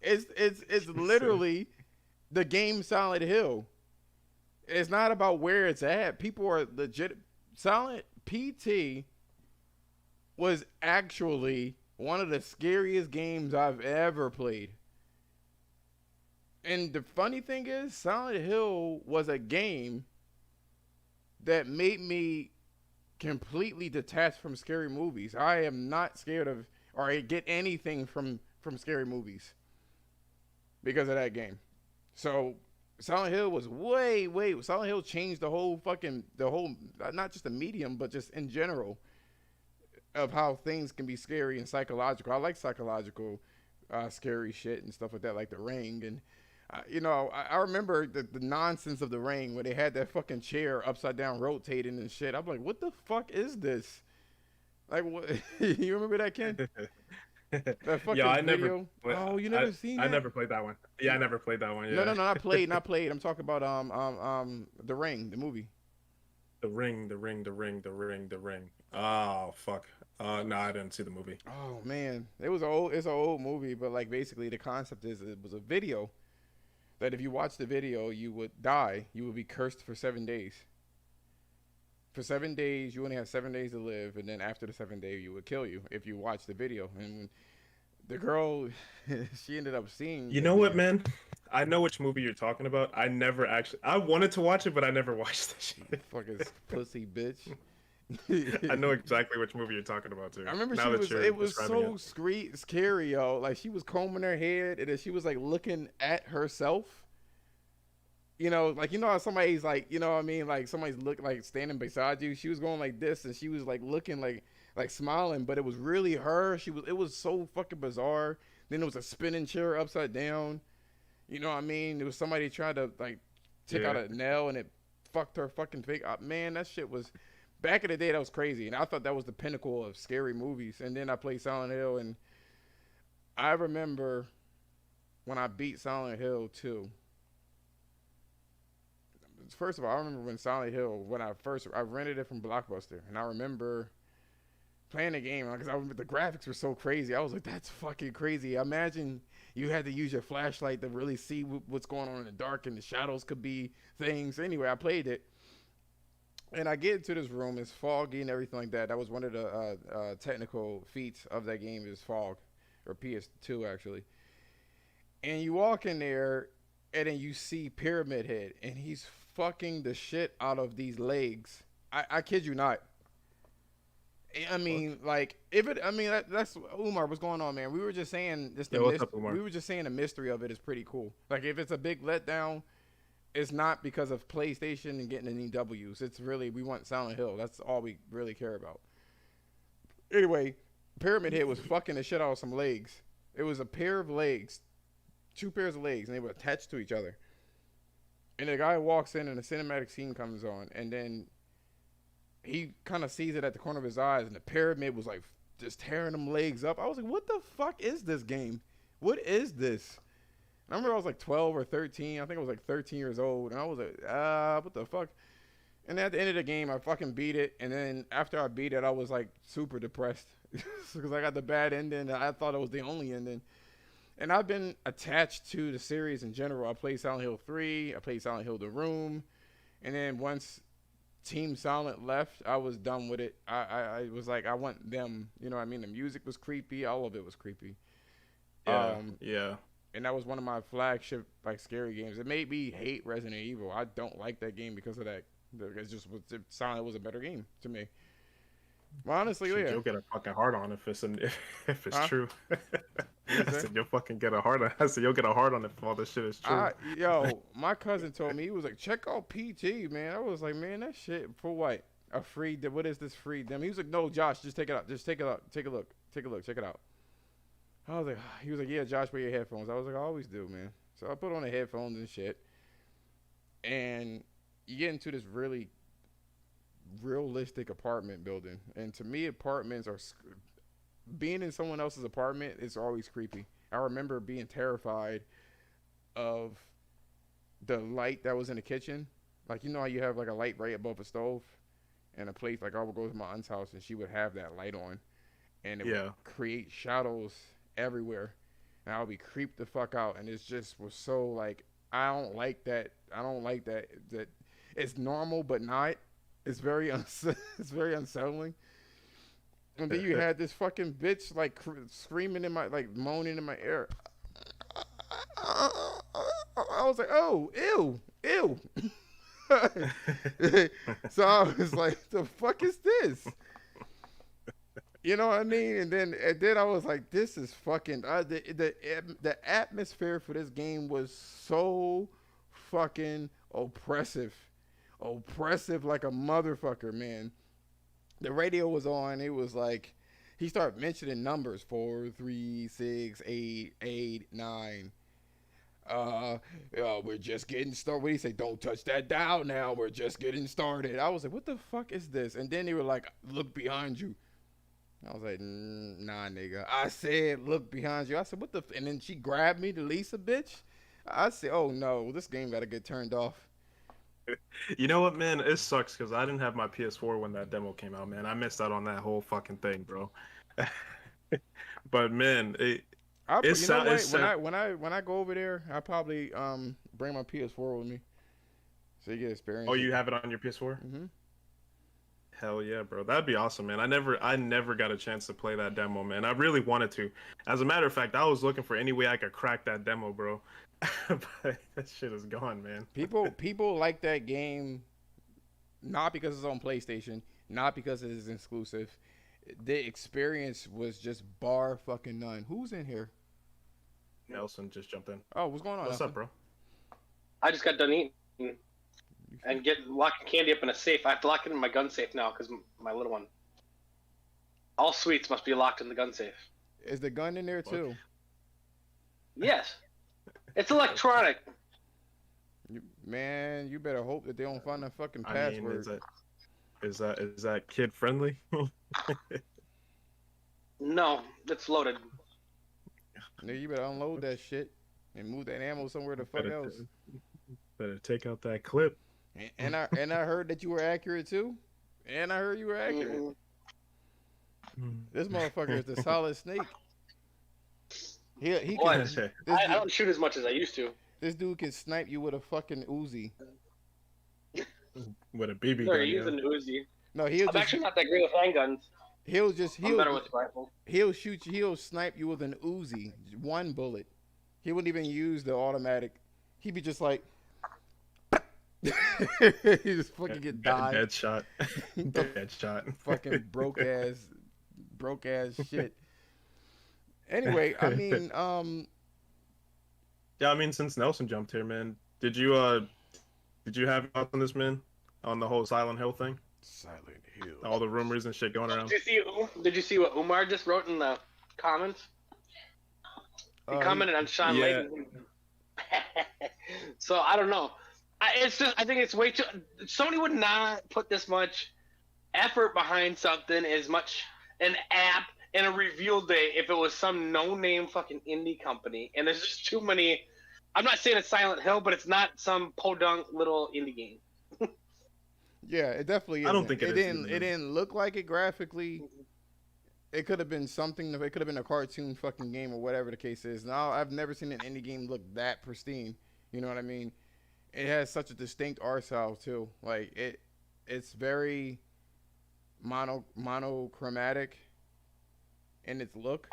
It's literally the game Silent Hill. It's not about where it's at. People are legit. Silent PT was actually one of the scariest games I've ever played. And the funny thing is, Silent Hill was a game that made me completely detached from scary movies. I am not scared of or get anything from scary movies because of that game. So Silent Hill was Silent Hill changed the whole not just the medium but just in general of how things can be scary and psychological. I like psychological, scary shit and stuff like that, like The Ring. And, I remember the nonsense of The Ring where they had that fucking chair upside down rotating and shit. I'm like, what the fuck is this? Like, what? You remember that, Ken? That fucking yeah, I never. video? Oh, you never seen that? I never played that one. Yeah, I never played that one. No, Yeah. not played, not played. I'm talking about The Ring, the movie. The Ring, the Ring, the Ring, the Ring, the Ring. Oh fuck. No, I didn't see the movie. Oh man, it's an old movie, but like basically the concept is it was a video that if you watch the video, you would die. You would be cursed for 7 days. For 7 days, you only have 7 days to live, and then after the 7th day, you would kill you if you watch the video. And when the girl, she ended up seeing. You know what, man? I know which movie you're talking about. I never actually. I wanted to watch it, but I never watched the shit. Fucking pussy bitch. I know exactly which movie you're talking about too. I remember now it was so scary, yo. Like she was combing her head and then she was like looking at herself. Like how somebody's like, you know what I mean? Like somebody's like standing beside you. She was going like this and she was like looking like smiling, but it was really her. It was so fucking bizarre. Then there was a spinning chair upside down. You know what I mean? There was somebody trying to like take out a nail and it fucked her fucking face up. Man, that shit was back in the day, that was crazy. And I thought that was the pinnacle of scary movies. And then I played Silent Hill, and I remember when I beat Silent Hill 2. First of all, I remember when I rented it from Blockbuster, and I remember playing the game because I remember the graphics were so crazy. I was like, that's fucking crazy. Imagine you had to use your flashlight to really see what's going on in the dark, and the shadows could be things. Anyway, I played it. And I get into this room, it's foggy and everything like that. That was one of the technical feats of that game is fog, or PS2 actually. And you walk in there, and then you see Pyramid Head, and he's fucking the shit out of these legs. I kid you not. I mean, like, that's Umar. What's going on, man? We were just saying what's up, Umar? we were just saying the mystery of it is pretty cool. Like, if it's a big letdown, it's not because of PlayStation and getting any W's. It's really, we want Silent Hill. That's all we really care about. Anyway, Pyramid Head was fucking the shit out of some legs. It was a pair of legs, 2 pairs of legs, and they were attached to each other. And the guy walks in and the cinematic scene comes on, and then he kind of sees it at the corner of his eyes, and the pyramid was like just tearing them legs up. I was like, what the fuck is this game? What is this? I remember I was like 12 or 13. I think I was like 13 years old. And I was like, what the fuck? And at the end of the game, I fucking beat it. And then after I beat it, I was like super depressed because I got the bad ending. I thought it was the only ending. and I've been attached to the series in general. I played Silent Hill 3. I played Silent Hill The Room, and then once Team Silent left, I was done with it. I was like, I want them. You know what I mean? The music was creepy. All of it was creepy. Yeah, yeah. And that was one of my flagship like scary games. It made me hate Resident Evil. I don't like that game because of that. It's just Silent was a better game to me. Well, honestly, Shit, yeah. you'll get a fucking hard on if it's if it's Huh? true. You I say? said you'll fucking get a hard on. I said you'll get a hard on if all this shit is true. Yo, my cousin told me, he was like, check out PG, man. I was like, man, that shit for what? A free? What is this free demo? He was like, no, Josh, just take it out. Just take it out. Take a look. Take a look. Check it out. I was like, he was like, yeah, Josh, wear your headphones. I was like, I always do, man. So I put on the headphones and shit, and you get into this really realistic apartment building, and to me, apartments are being in someone else's apartment is always creepy. I remember being terrified of the light that was in the kitchen. Like, you know how you have like a light right above a stove and a place, like I would go to my aunt's house and she would have that light on and it would create shadows everywhere and I would be creeped the fuck out, and it just was so like, I don't like that. That it's normal but not. It's very it's very unsettling. And then you had this fucking bitch like screaming in my, like moaning in my ear. I was like, oh, ew. So I was like, the fuck is this? You know what I mean? And then I was like, this is fucking the atmosphere for this game was so fucking oppressive like a motherfucker, man. The radio was on. It was like he started mentioning numbers 4, 3, 6, 8, 8, 9. We're just getting started. What do you say? Don't touch that dial now. We're just getting started. I was like, what the fuck is this? And then they were like, look behind you. I was like, nah, nigga. I said, look behind you. I said, what the? And then she grabbed me, the Lisa bitch. I said, oh no, this game got to get turned off. You know what, man? It sucks because I didn't have my PS4 when that demo came out, man. I missed out on that whole fucking thing, bro. But man, when I go over there, I probably bring my PS4 with me, so you get experience. Oh, you have it on your PS4? Mm-hmm. Hell yeah, bro. That'd be awesome, man. I never got a chance to play that demo, man. I really wanted to. As a matter of fact, I was looking for any way I could crack that demo, bro. But that shit is gone, man. People like that game, not because it's on PlayStation, not because it is exclusive. The experience was just bar fucking none. Who's in here? Nelson just jumped in. Oh, what's going on? What's Nelson? up, bro? I just got done eating and locking candy up in a safe. I have to lock it in my gun safe now because my little one. All sweets must be locked in the gun safe. Is the gun in there too? Yes. It's electronic. Man, you better hope that they don't find that fucking password. I mean, is that kid friendly? No, it's loaded. No, you better unload that shit and move that ammo somewhere the fuck else. Better take out that clip. And I heard that you were accurate too. And I heard you were accurate. This motherfucker is the solid snake. He can. I don't shoot as much as I used to. This dude can snipe you with a fucking Uzi. With a BB No, gun. you're using the Uzi. No, I'm actually not that great with handguns. I'm better with rifle. He'll shoot you. He'll snipe you with an Uzi, one bullet. He wouldn't even use the automatic. He'd be just like, he just fucking get died. Headshot. Headshot. Fucking broke ass shit. Anyway, I mean, yeah, I mean, since Nelson jumped here, man, did you have thoughts on this, man, on the whole Silent Hill thing? Silent Hill. All the rumors and shit going around. Did you see what Umar just wrote in the comments? He commented on Sean Layden. So I don't know. I think it's way too. Sony would not put this much effort behind something as much an app and a reveal day if it was some no-name fucking indie company. And there's just too many. I'm not saying it's Silent Hill, but it's not some podunk little indie game. Yeah, it definitely is. I don't think it didn't look like it graphically. it could have been something. It could have been a cartoon fucking game or whatever the case is. Now I've never seen an indie game look that pristine. You know what I mean? It has such a distinct art style too. Like it's very monochromatic in its look.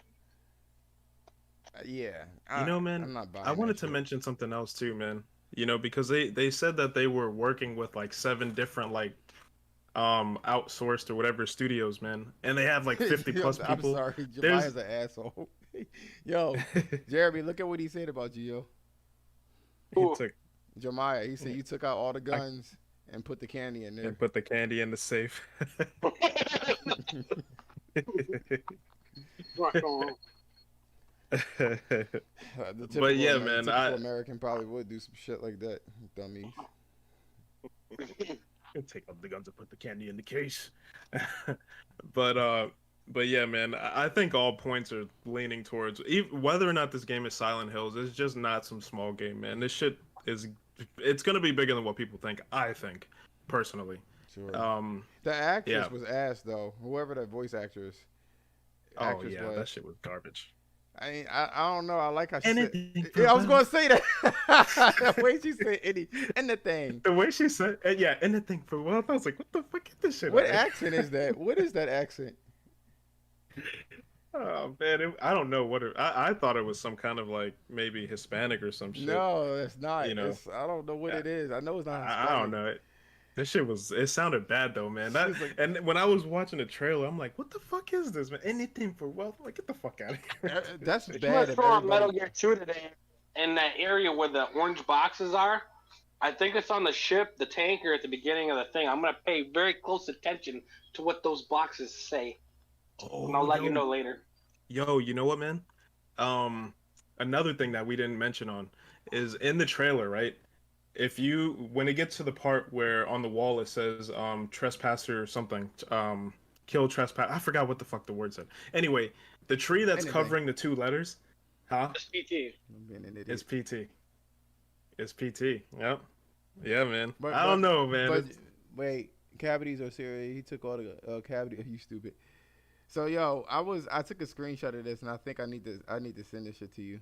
Yeah, You know, I'm man, not buying I that wanted to shit. mention something else too, man. You know, because they said that they were working with like 7 different like outsourced or whatever studios, man, and they have like 50 plus I'm people. sorry, There's Jemiah's an asshole. Yo, Jeremy, look at what he said about you, yo. he Ooh. took Jemiah, he said you took out all the guns and put the candy in there. and put the candy in the safe. Rock on. The But yeah, The man, typical American probably would do some shit like that. Dummies. take out the guns and put the candy in the case. But yeah, man, I think all points are leaning towards whether or not this game is Silent Hills. It's just not some small game, man. This shit is it's gonna be bigger than what people think. I think personally. Sure. Um. The actress yeah. was ass though. Whoever that voice actress Oh actress yeah, was. that shit was garbage. I don't know. I like how she said. Anything. Yeah, I was gonna say that. The way she said anything. The way she said, yeah, anything for wealth. I was like, what the fuck? Get this shit. What out of accent here. is that? What is that accent? Oh man, I don't know what I thought it was some kind of like maybe Hispanic or some shit. No, it's not. You know. I don't know what it is. I know it's not Hispanic. I don't know. This shit it sounded bad though, man. She was like- And when I was watching the trailer, I'm like, what the fuck is this, man? Anything for wealth? I'm like, get the fuck out of here. That's She bad. went If through on Metal everybody... Gear 2 today in that area where the orange boxes are. I think it's on the ship, the tanker at the beginning of the thing. I'm going to pay very close attention to what those boxes say. And I'll let you know later. Yo, you know what, man? Another thing that we didn't mention on is in the trailer, right? When it gets to the part where on the wall it says trespasser or something, kill trespass. I forgot what the fuck the word said. Anyway, the tree that's Anything. covering the 2 letters, huh? It's PT. I'm being an idiot. It's PT. It's PT. Yep. Yeah, man. But- I don't know, man. But wait, cavities are serious. He took all the cavity. You stupid. So yo, I took a screenshot of this, and I think I need to send this shit to you.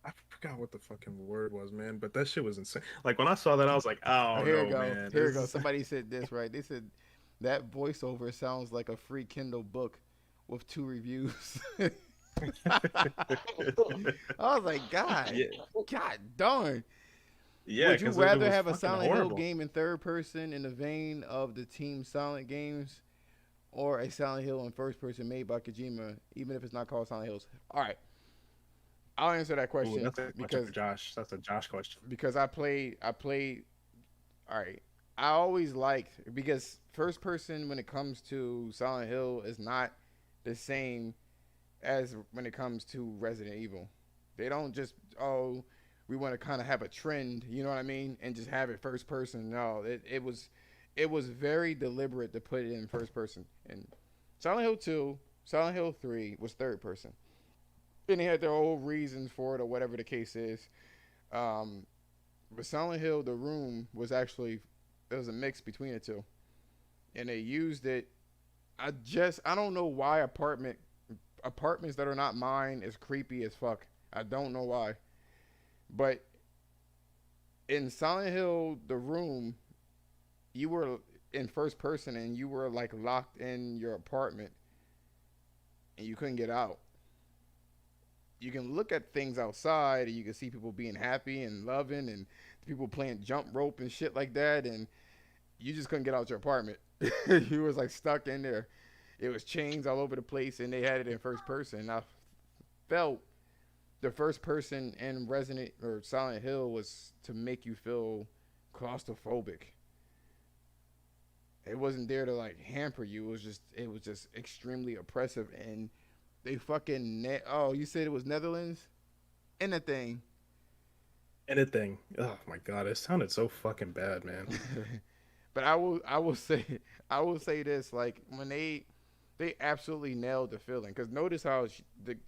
I forgot what the fucking word was, man. But that shit was insane. Like when I saw that, I was like, oh Here no, we go. man. Here we This go. is- Somebody said this right. They said that voiceover sounds like a free Kindle book with 2 reviews. I was like, God, Yeah. God darn. Yeah. Would you 'cause it rather was have a fucking Silent horrible. Hill game in third person in the vein of the Team Silent games, or a Silent Hill in first person made by Kojima, even if it's not called Silent Hills? All right, I'll answer that Ooh, question that's a question because for Josh. That's a Josh question. I played. All right, I always liked, because first person when it comes to Silent Hill is not the same as when it comes to Resident Evil. They don't just we want to kind of have a trend, you know what I mean, and just have it first person. No, it was very deliberate to put it in first person. And Silent Hill 2, Silent Hill 3 was third person, and they had their own reasons for it or whatever the case is. But Silent Hill, The Room, was actually, it was a mix between the two, and they used it. I don't know why apartments that are not mine is creepy as fuck. I don't know why. But in Silent Hill, The Room, you were in first person and you were like locked in your apartment and you couldn't get out. You can look at things outside and you can see people being happy and loving and people playing jump rope and shit like that, and you just couldn't get out your apartment. You was like stuck in there. It was chains all over the place, and they had it in first person. I felt the first person in Resident or Silent Hill was to make you feel claustrophobic. It wasn't there to like hamper you. It was just extremely oppressive, and they fucking you said it was Netherlands? Anything. Anything. Oh my god, it sounded so fucking bad, man. But I will say this, like when they absolutely nailed the feeling, because notice how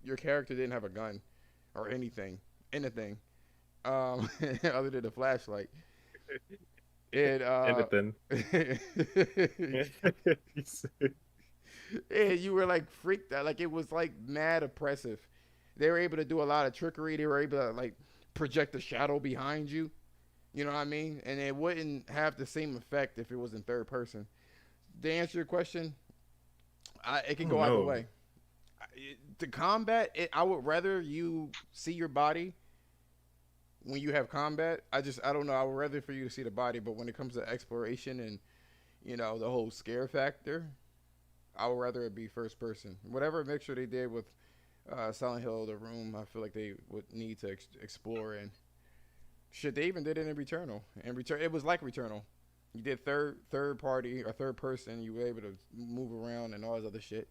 your character didn't have a gun or anything other than the flashlight. And End it then. and you were like freaked out. Like it was like mad oppressive. They were able to do a lot of trickery. They were able to like project a shadow behind you. You know what I mean? And it wouldn't have the same effect if it was in third person. To answer your question, it can Oh go either no. way. The combat, I would rather you see your body when you have combat. I don't know. I would rather for you to see the body, but when it comes to exploration and the whole scare factor, I would rather it be first person. Whatever mixture they did with Silent Hill, The Room, I feel like they would need to explore and shit. They even did it in Returnal. And it was like Returnal. You did third party or third person. You were able to move around and all this other shit,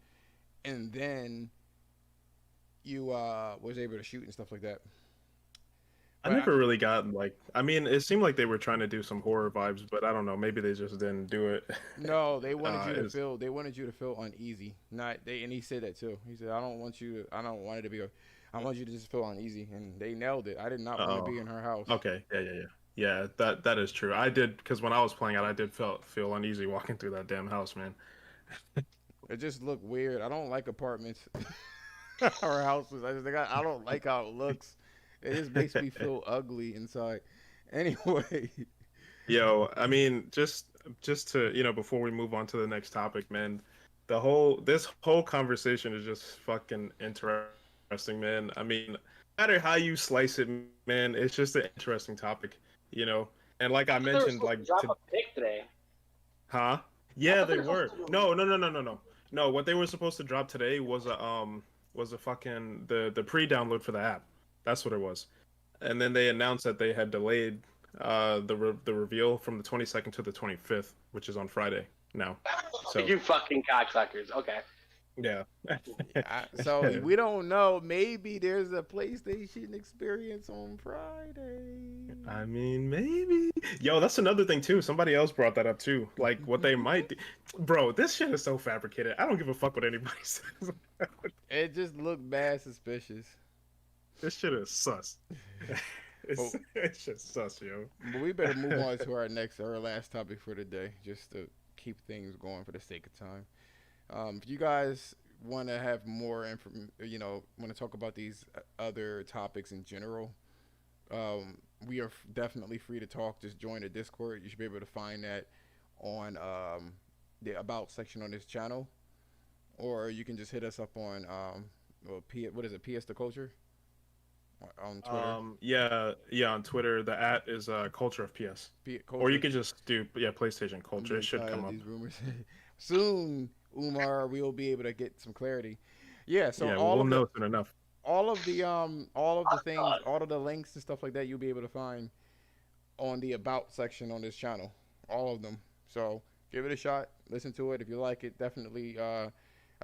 and then you was able to shoot and stuff like that. I But never really got like. I mean, it seemed like they were trying to do some horror vibes, but I don't know. Maybe they just didn't do it. no, they wanted you to It's, feel. They wanted you to feel uneasy. Not they, and he said that too. He said, "I don't want you to. I don't want it to be. I want you to just feel uneasy." And they nailed it. I did not want to oh, be in her house. okay. Yeah. That is true. I did because when I was playing it, I did feel uneasy walking through that damn house, man. It just looked weird. I don't like apartments or houses. I don't like how it looks. It just makes me feel ugly inside. Anyway, Yo, I mean, just to before we move on to the next topic, man, this whole conversation is just fucking interesting, man. I mean, no matter how you slice it, man, it's just an interesting topic, you know. And like I I thought they were mentioned, supposed like to drop a pick today. huh? I Yeah, thought they they were were. supposed to do. No. No, what they were supposed to drop today was a fucking the pre-download for the app. That's what it was. And then they announced that they had delayed the reveal from the 22nd to the 25th, which is on Friday now. So You fucking cocksuckers. Okay. yeah. so we don't know. Maybe there's a PlayStation experience on Friday. I mean, maybe. Yo, that's another thing too. Somebody else brought that up too. Like what they might do. Bro, this shit is so fabricated. I don't give a fuck what anybody says. It just looked bad suspicious. This shit is sus. Oh. It's just sus, yo. But we better move on to our last topic for today, just to keep things going for the sake of time. If you guys want to have more want to talk about these other topics in general, we are definitely free to talk. Just join the Discord. You should be able to find that on the About section on this channel, or you can just hit us up on what is it, PS the Culture on Twitter. Yeah, on Twitter the @ is culture of PS. Or you could just do PlayStation Culture. It should come up. These rumors. Soon, Umar, we will be able to get some clarity. Yeah, so Yeah, all we'll of know soon enough. all of the things, all of the links and stuff like that, you'll be able to find on the About section on this channel. All of them. So give it a shot. Listen to it. If you like it, definitely. I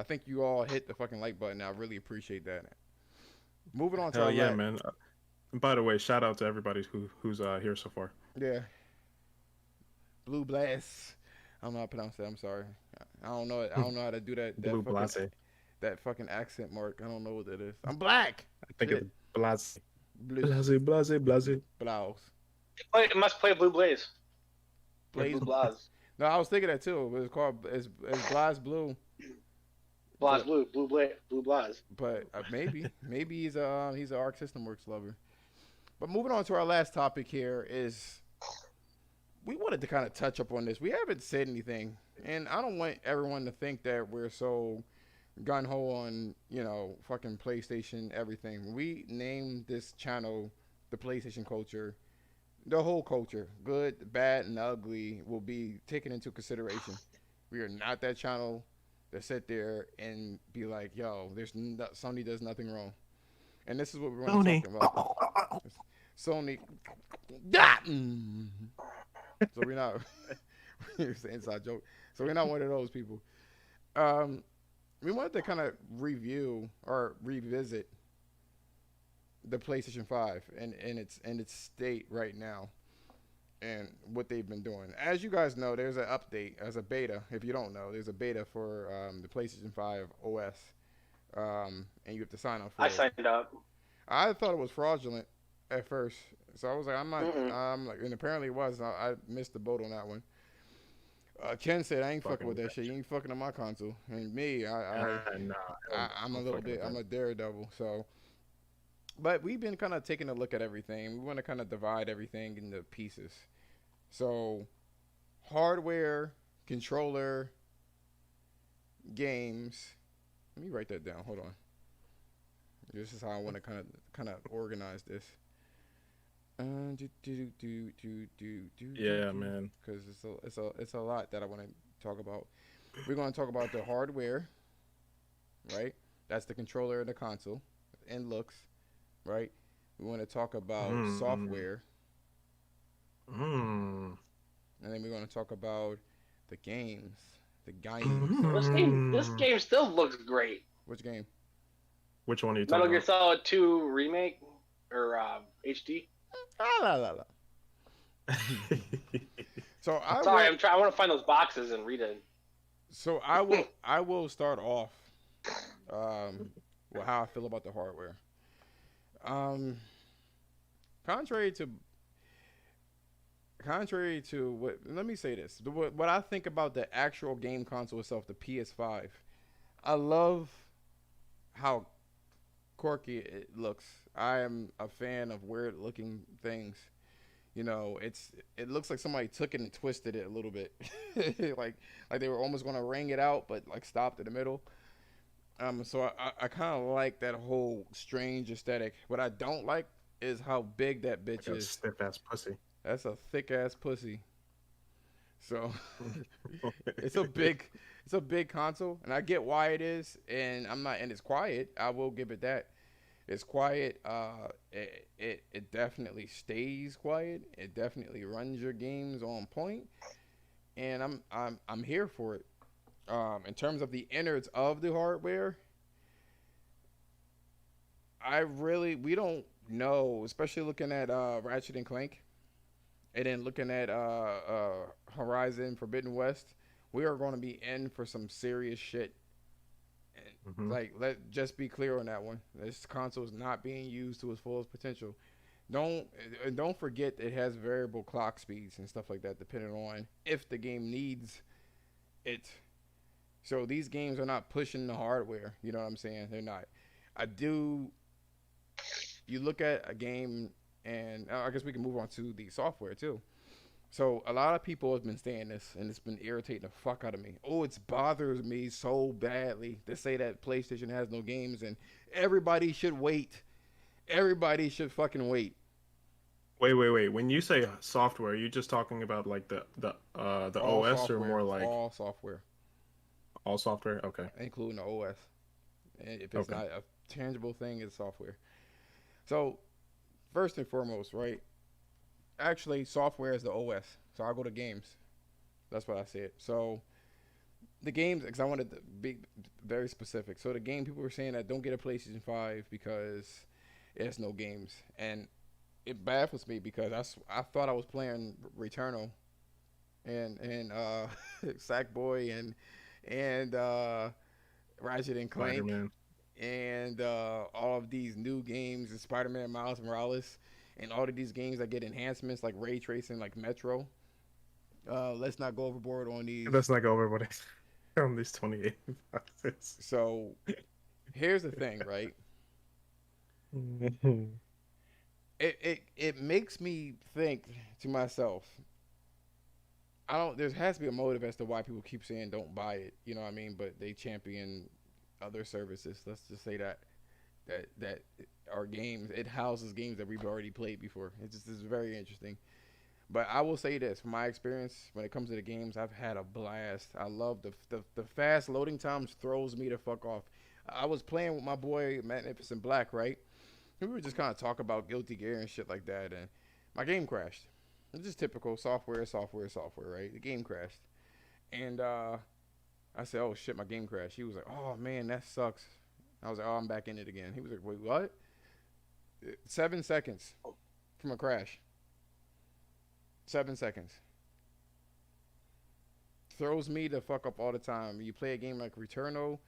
think you all hit the fucking like button. I really appreciate that. Moving on to Hell yeah, man. By the way, shout out to everybody who's here so far. Yeah. Blue Blast. I don't know how to pronounce that. I'm sorry. I don't know. I don't know how to do that. Blue Blase. That fucking accent mark. I don't know what that is. I'm black. I think Shit. it's Blase. Blue Blase. blouse. It must play Blue Blaze. Blaze. Blue Blaz. No, I was thinking that too. It was called it's Blaz Blue. Blaz Blue. Blue Blaz. But maybe he's an Arc System Works lover. But moving on to our last topic here is we wanted to kind of touch up on this. We haven't said anything, and I don't want everyone to think that we're so gun ho on fucking PlayStation everything. We named this channel the PlayStation Culture. The whole culture, good, bad, and ugly, will be taken into consideration. We are not that channel that sit there and be like, "Yo, Sony does nothing wrong," and this is what we want to talk about. Sony. So we're not. It's an inside joke. So we're not one of those people. We wanted to kind of review or revisit the PlayStation 5 and its state right now and what they've been doing. As you guys know, there's an update as a beta. If you don't know, there's a beta for the PlayStation 5 OS, and you have to sign up for it. I signed up. I thought it was fraudulent at first. So I was like, I'm not. Mm-mm. I'm like, and apparently it was. I missed the boat on that one. Ken said I ain't fucking with Fucking that shit. You ain't fucking on my console. And me, nah, I'm a I'm little fucking bit. with I'm that. a daredevil. So, but we've been kind of taking a look at everything. We want to kind of divide everything into pieces. So, hardware, controller, games. Let me write that down. Hold on. This is how I want to kind of organize this. Yeah, man. Because it's a lot that I want to talk about. We're going to talk about the hardware, right? That's the controller and the console, and looks, right? We want to talk about Mm, software, mm, and then we're going to talk about the games, the games. This mm. game still looks great. Which game? Which one are you Metal talking Gear about? Solid 2 remake or HD. Ah, la, la, la. So I Sorry, will. I'm trying. I want to find those boxes and read it. So I will. I will start off. Um, with how I feel about the hardware. Um, contrary to what, let me say this, what I think about the actual game console itself, the PS5. I love how quirky it looks. I am a fan of weird looking things. You know, it looks like somebody took it and twisted it a little bit, like they were almost gonna ring it out, but like stopped in the middle. So I kind of like that whole strange aesthetic. What I don't like is how big that bitch Like a is. stiff ass pussy. That's a thick ass pussy. So it's a big, it's a big console, and I get why it is, and I'm not, and it's quiet. I will give it that. It's quiet. It definitely stays quiet. It definitely runs your games on point, and I'm here for it. In terms of the innards of the hardware, we don't know, especially looking at Ratchet and Clank, and then looking at Horizon Forbidden West. We are going to be in for some serious shit. And, Hmm. like, let just be clear on that one. This console is not being used to its fullest potential. Don't don't forget it has variable clock speeds and stuff like that, depending on if the game needs it. So these games are not pushing the hardware. You know what I'm saying? They're not. I do. You look at a game, and I guess we can move on to the software too. So a lot of people have been saying this, and it's been irritating the fuck out of me. Oh, it's bothers me so badly to say that PlayStation has no games, and everybody should wait. Everybody should fucking wait. Wait. When you say software, are you just talking about like the All OS or software, more like all software, all software? Okay. including the OS. And if it's Okay. not a tangible thing, it's software. So first and foremost, right? Actually, software is the OS. So I'll go to games. That's what I said. So the games, because I wanted to be very specific. So the game, people were saying that don't get a PlayStation 5 because it has no games, and it baffles me because I thought I was playing Returnal and Sackboy and Ratchet and Spider Clank Man. and all of these new games and Spider-Man Miles Morales and all of these games that get enhancements like ray tracing, like Metro. Let's not go overboard on these. Let's not go over what on these 28 boxes. So here's the thing, right? It makes me think to myself. I don't. There has to be a motive as to why people keep saying don't buy it. You know what I mean? But they champion other services. Let's just say that are games. It houses games that we've already played before. It just is very interesting. But I will say this, from my experience, when it comes to the games, I've had a blast. I love the fast loading times throws me the fuck off. I was playing with my boy Magnificent Black, right? We were just kind of talking about Guilty Gear and shit like that, and my game crashed. It's just typical software, right? The game crashed, and I said, "Oh shit, my game crashed." He was like, "Oh man, that sucks." I was like, "Oh, I'm back in it again." He was like, "Wait, what?" 7 seconds from a crash. 7 seconds throws me the fuck up all the time. You play a game like Returnal,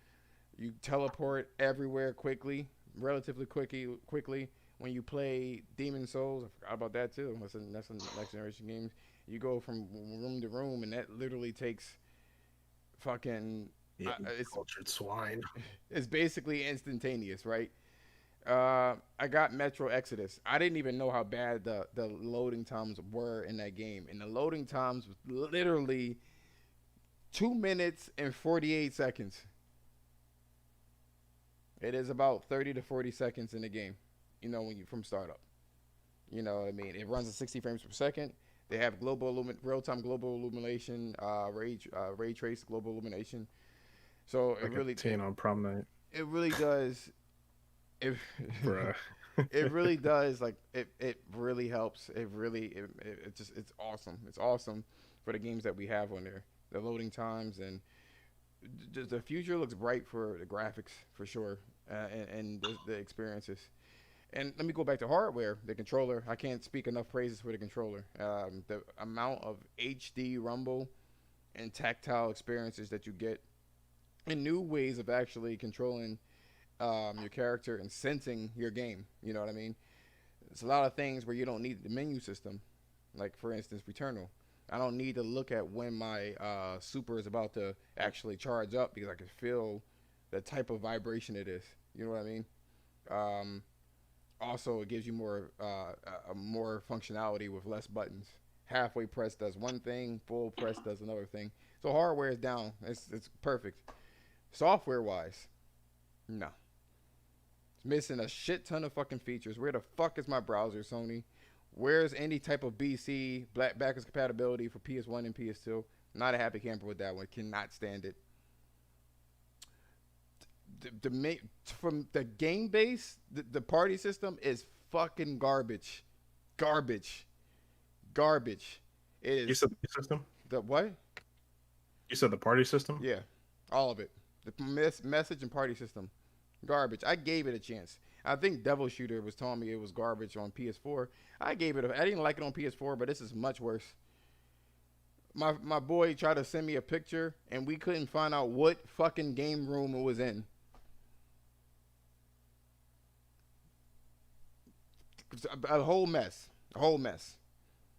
you teleport everywhere quickly, relatively quickly. when you play Demon Souls, I forgot about that too. That's a next generation game. You go from room to room, and that literally takes fucking. Yeah, It's cultured swine. it's basically instantaneous, right? I got Metro Exodus. I didn't even know how bad the loading times were in that game, and the loading times was literally 2 minutes and 48 seconds. It is about 30 to 40 seconds in the game, when you from startup. You know what I mean? It runs at 60 frames per second. They have real-time global illumination, ray trace global illumination. So Like it really, a teen on prom night, it really does. It, bruh. it really does. Like it really helps. It's awesome. It's awesome for the games that we have on there. The loading times and the future looks bright for the graphics for sure, and the experiences. And let me go back to hardware. The controller, I can't speak enough praises for the controller. The amount of HD rumble and tactile experiences that you get, and new ways of actually controlling your character and sensing your game. You know what I mean? It's a lot of things where you don't need the menu system. Like, for instance, Returnal. I don't need to look at when my super is about to actually charge up because I can feel the type of vibration it is. You know what I mean? Also, it gives you more functionality with less buttons. Halfway press does one thing, full press does another thing. So hardware is down. It's perfect. Software wise, no. It's missing a shit ton of fucking features. Where the fuck is my browser, Sony? Where's any type of BC backwards compatibility for PS1 and PS2? Not a happy camper with that one. Cannot stand it. From the game base, the party system is fucking garbage. Garbage. It is. You said the system? The what? You said the party system? Yeah, all of it. The message and party system, garbage. I gave it a chance. I think Devil Shooter was telling me it was garbage on PS4. I didn't like it on PS4, but this is much worse. My boy tried to send me a picture, and we couldn't find out what fucking game room it was in. A whole mess.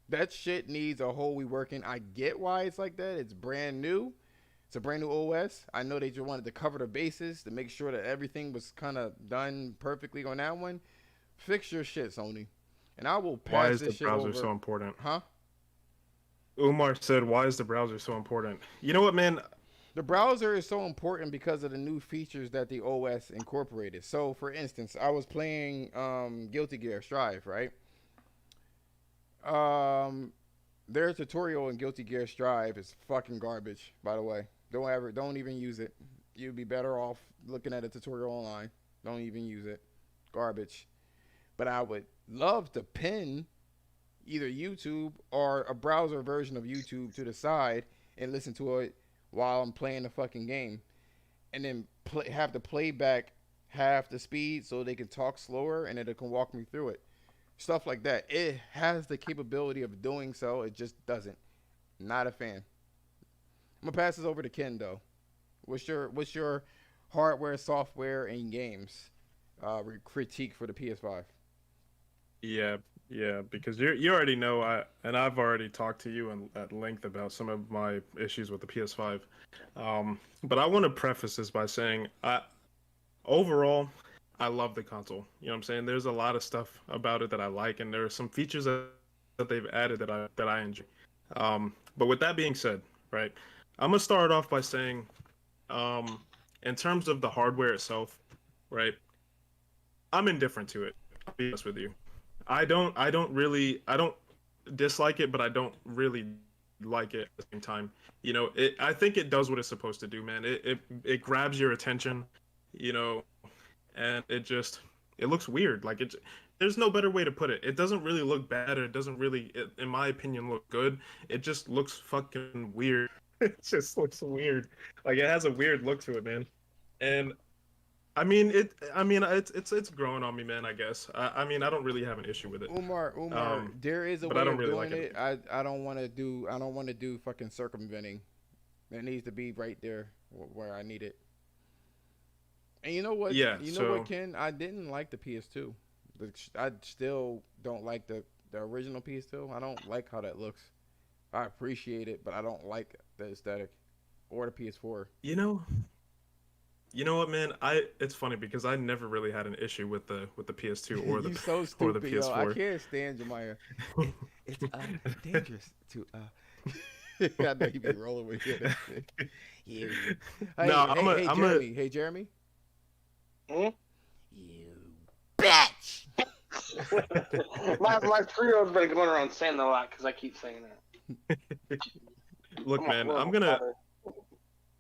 That shit needs a whole reworking. I get why it's like that. It's brand new. It's a brand new OS. I know they just wanted to cover the bases to make sure that everything was kind of done perfectly on that one. Fix your shit, Sony. And I will pass Why is this the shit browser over. so important? Huh? Umar said, "Why is the browser so important?" You know what, man? The browser is so important because of the new features that the OS incorporated. So, for instance, I was playing Guilty Gear Strive, right? Their tutorial in Guilty Gear Strive is fucking garbage, by the way. Don't even use it. You'd be better off looking at a tutorial online. Don't even use it. Garbage. But I would love to pin either YouTube or a browser version of YouTube to the side and listen to it while I'm playing the fucking game, and then have the playback half the speed so they can talk slower and it can walk me through it. Stuff like that. It has the capability of doing so. It just doesn't. Not a fan. I'm gonna pass this over to Ken though. What's your hardware, software, and games critique for the PS5? Yeah, because you already know I've already talked to you at length about some of my issues with the PS5. But I want to preface this by saying overall I love the console. You know what I'm saying? There's a lot of stuff about it that I like, and there are some features that they've added that I enjoy. But with that being said, right, I'm gonna start off by saying, in terms of the hardware itself, right, I'm indifferent to it. I'll be honest with you. I don't dislike it, but I don't really like it at the same time. You know, I think it does what it's supposed to do, man. It grabs your attention, and it looks weird. Like there's no better way to put it. It doesn't really look bad, or it doesn't really, in my opinion, look good. It just looks fucking weird. It just looks weird. Like it has a weird look to it, man. And it's growing on me, man. I guess. I don't really have an issue with it. Umar, there is a but way I don't of really doing like it. I don't want to do fucking circumventing. It needs to be right there where I need it. And you know what? Yeah. You know what, Ken? I didn't like the PS2. I still don't like the original PS2. I don't like how that looks. I appreciate it, but I don't like the aesthetic or the PS4. You know, you know what, man? It's funny because I never really had an issue with the PS2 or the You so or the stupid, yo. I PS4. can't stand Jemiah. It's dangerous to I know you be rolling with you. You. Hey, No, hey, I'm a Jeremy. Hey, Jeremy. Hmm? You bitch! My 3-year-old's been going around saying that a lot because I keep saying that. look, I'm a man. I'm horrible gonna. father.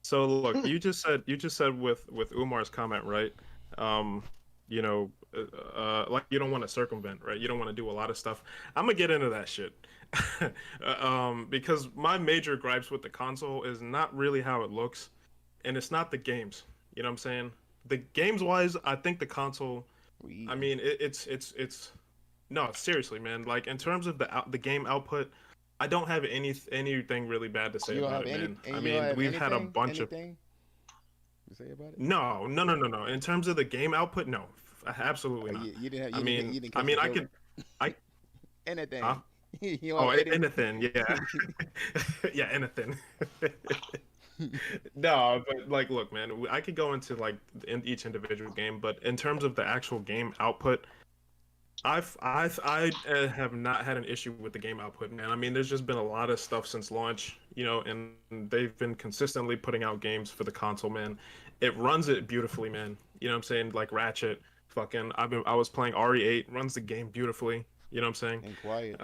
So look, you just said with Umar's comment, right? Um, you know, like you don't want to circumvent, right? You don't want to do a lot of stuff. I'm gonna get into that shit. Because my major gripes with the console is not really how it looks, and it's not the games. You know what I'm saying? The games wise, I think the console. I We mean, it's no, seriously, man. Like in terms of the game output, I don't have anything really bad to say You don't about have it, any, man. and I you don't mean, have we've had a anything, bunch of anything to say about it. no. In terms of the game output, no, absolutely not. You didn't have, I mean, you didn't I catch mean, the I joke. could, I huh? Anything. You don't Oh, have any. anything, yeah, yeah, anything. No, but like, look, man, I could go into like in each individual game, but in terms of the actual game output, I have not had an issue with the game output, man. I mean, there's just been a lot of stuff since launch, you know, and they've been consistently putting out games for the console, man. It runs it beautifully, man. You know what I'm saying? Like Ratchet, fucking. I was playing RE8, runs the game beautifully. You know what I'm saying? And quiet.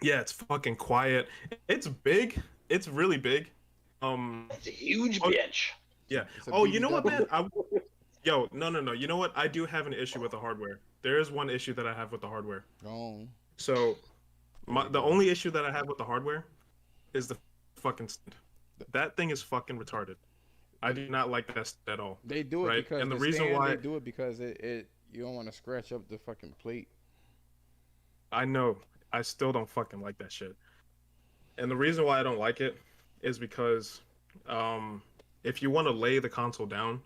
Yeah, it's fucking quiet. It's big. It's really big. It's a huge Oh, bitch. yeah. It's a Oh, you know what, BBW. man? Yo, no. You know what? I do have an issue with the hardware. There is one issue that I have with the hardware. Gone. So, There we the go. only issue that I have with the hardware is the fucking stand. That thing is fucking retarded. I do not like that at all. They do it Right? because And the the reason stand. They why do it because it you don't want to scratch up the fucking plate. I know I still don't fucking like that shit. And the reason why I don't like it is because if you want to lay the console down,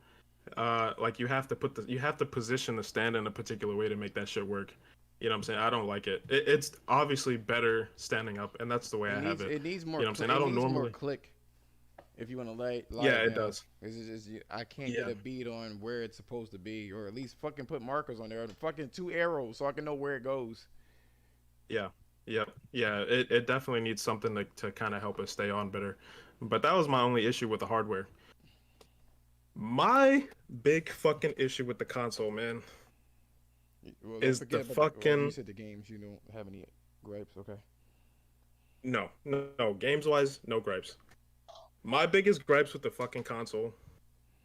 like you have to position the stand in a particular way to make that shit work. You know what I'm saying? I don't like it. It's obviously better standing up, and that's the way I have it. It needs You more. know what I'm saying? I It don't needs more normally. click if you want to lie Yeah, it it down. does. I can't Yeah. get a beat on where it's supposed to be, or at least fucking put markers on there. Fucking 2 arrows so I can know where it goes. Yeah, yeah. It definitely needs something to kind of help us stay on better. But that was my only issue with the hardware. My big fucking issue with the console, man, Well, don't is forget the about the. Well, you fucking said the games. You don't have any gripes, okay? no. Games wise, no gripes. My biggest gripes with the fucking console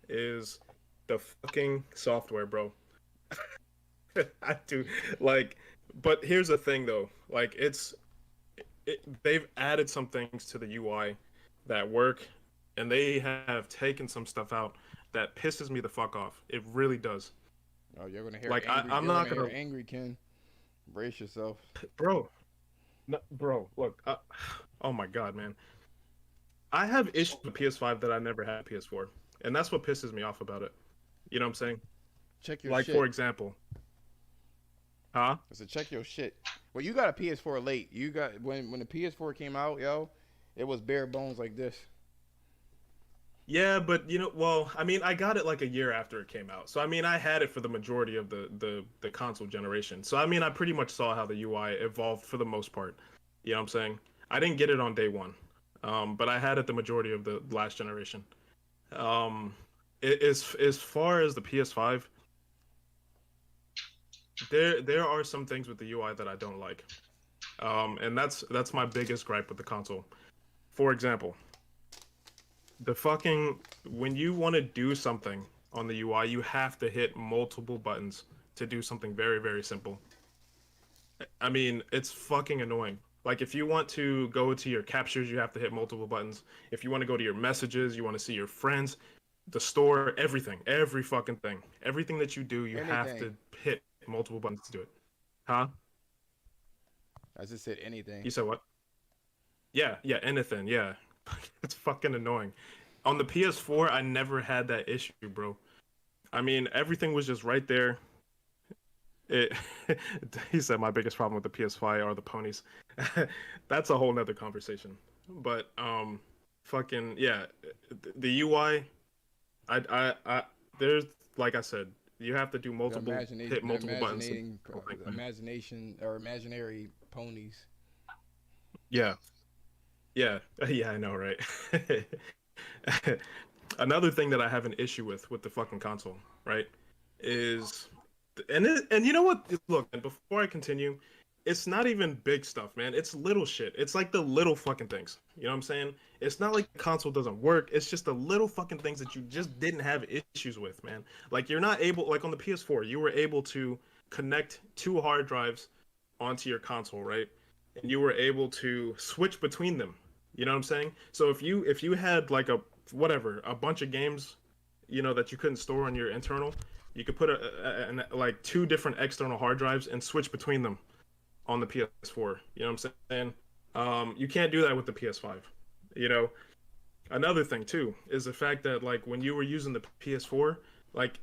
is the fucking software, bro. I do like, but here's the thing though. Like, they've added some things to the UI that work, and they have taken some stuff out that pisses me the fuck off. It really does. Oh, you're gonna hear Like, angry. I'm You're not gonna hear gonna, angry, Ken. Brace yourself. bro. No, bro, look. Oh my god, man. I have issues with PS5 that I never had PS4, and that's what pisses me off about it. You know what I'm saying? Check your Like, for shit. example, huh? I said check your shit. Well, you got a PS4 late. You got when the PS4 came out, yo, it was bare bones like this. Yeah, but you know, well, I mean, I got it like a year after it came out. So I mean, I had it for the majority of the console generation. So I mean, I pretty much saw how the UI evolved for the most part. You know what I'm saying? I didn't get it on day one, but I had it the majority of the last generation. Um, as far as the PS5, there are some things with the UI that I don't like, and that's my biggest gripe with the console. For example, the fucking when you want to do something on the UI, you have to hit multiple buttons to do something very, very simple. I mean, it's fucking annoying. Like if you want to go to your captures, you have to hit multiple buttons. If you want to go to your messages, you want to see your friends, the store, everything, every fucking thing. Everything that you do, you have to Anything. hit multiple buttons to do it. Huh? I just said anything. You said what? Yeah, anything. Yeah. It's fucking annoying. On the PS4, I never had that issue, bro. I mean, everything was just right there. It, he said my biggest problem with the PS5 are the ponies. That's a whole nother conversation. But fucking yeah, the UI, I there's like I said, you have to do hit The multiple buttons to imaginating, think, man. imagination or imaginary ponies. Yeah, yeah, yeah. I know, right? Another thing that I have an issue with the fucking console, right, is and you know what? Look, and before I continue, it's not even big stuff, man. It's little shit. It's like the little fucking things. You know what I'm saying? It's not like the console doesn't work. It's just the little fucking things that you just didn't have issues with, man. Like you're not able, like on the PS4, you were able to connect two hard drives onto your console, right? And you were able to switch between them. You know what I'm saying? So if you had like a whatever a bunch of games, you know that you couldn't store on your internal, you could put like two different external hard drives and switch between them on the PS4. You know what I'm saying? You can't do that with the PS5. You know, another thing too is the fact that like when you were using the PS4, like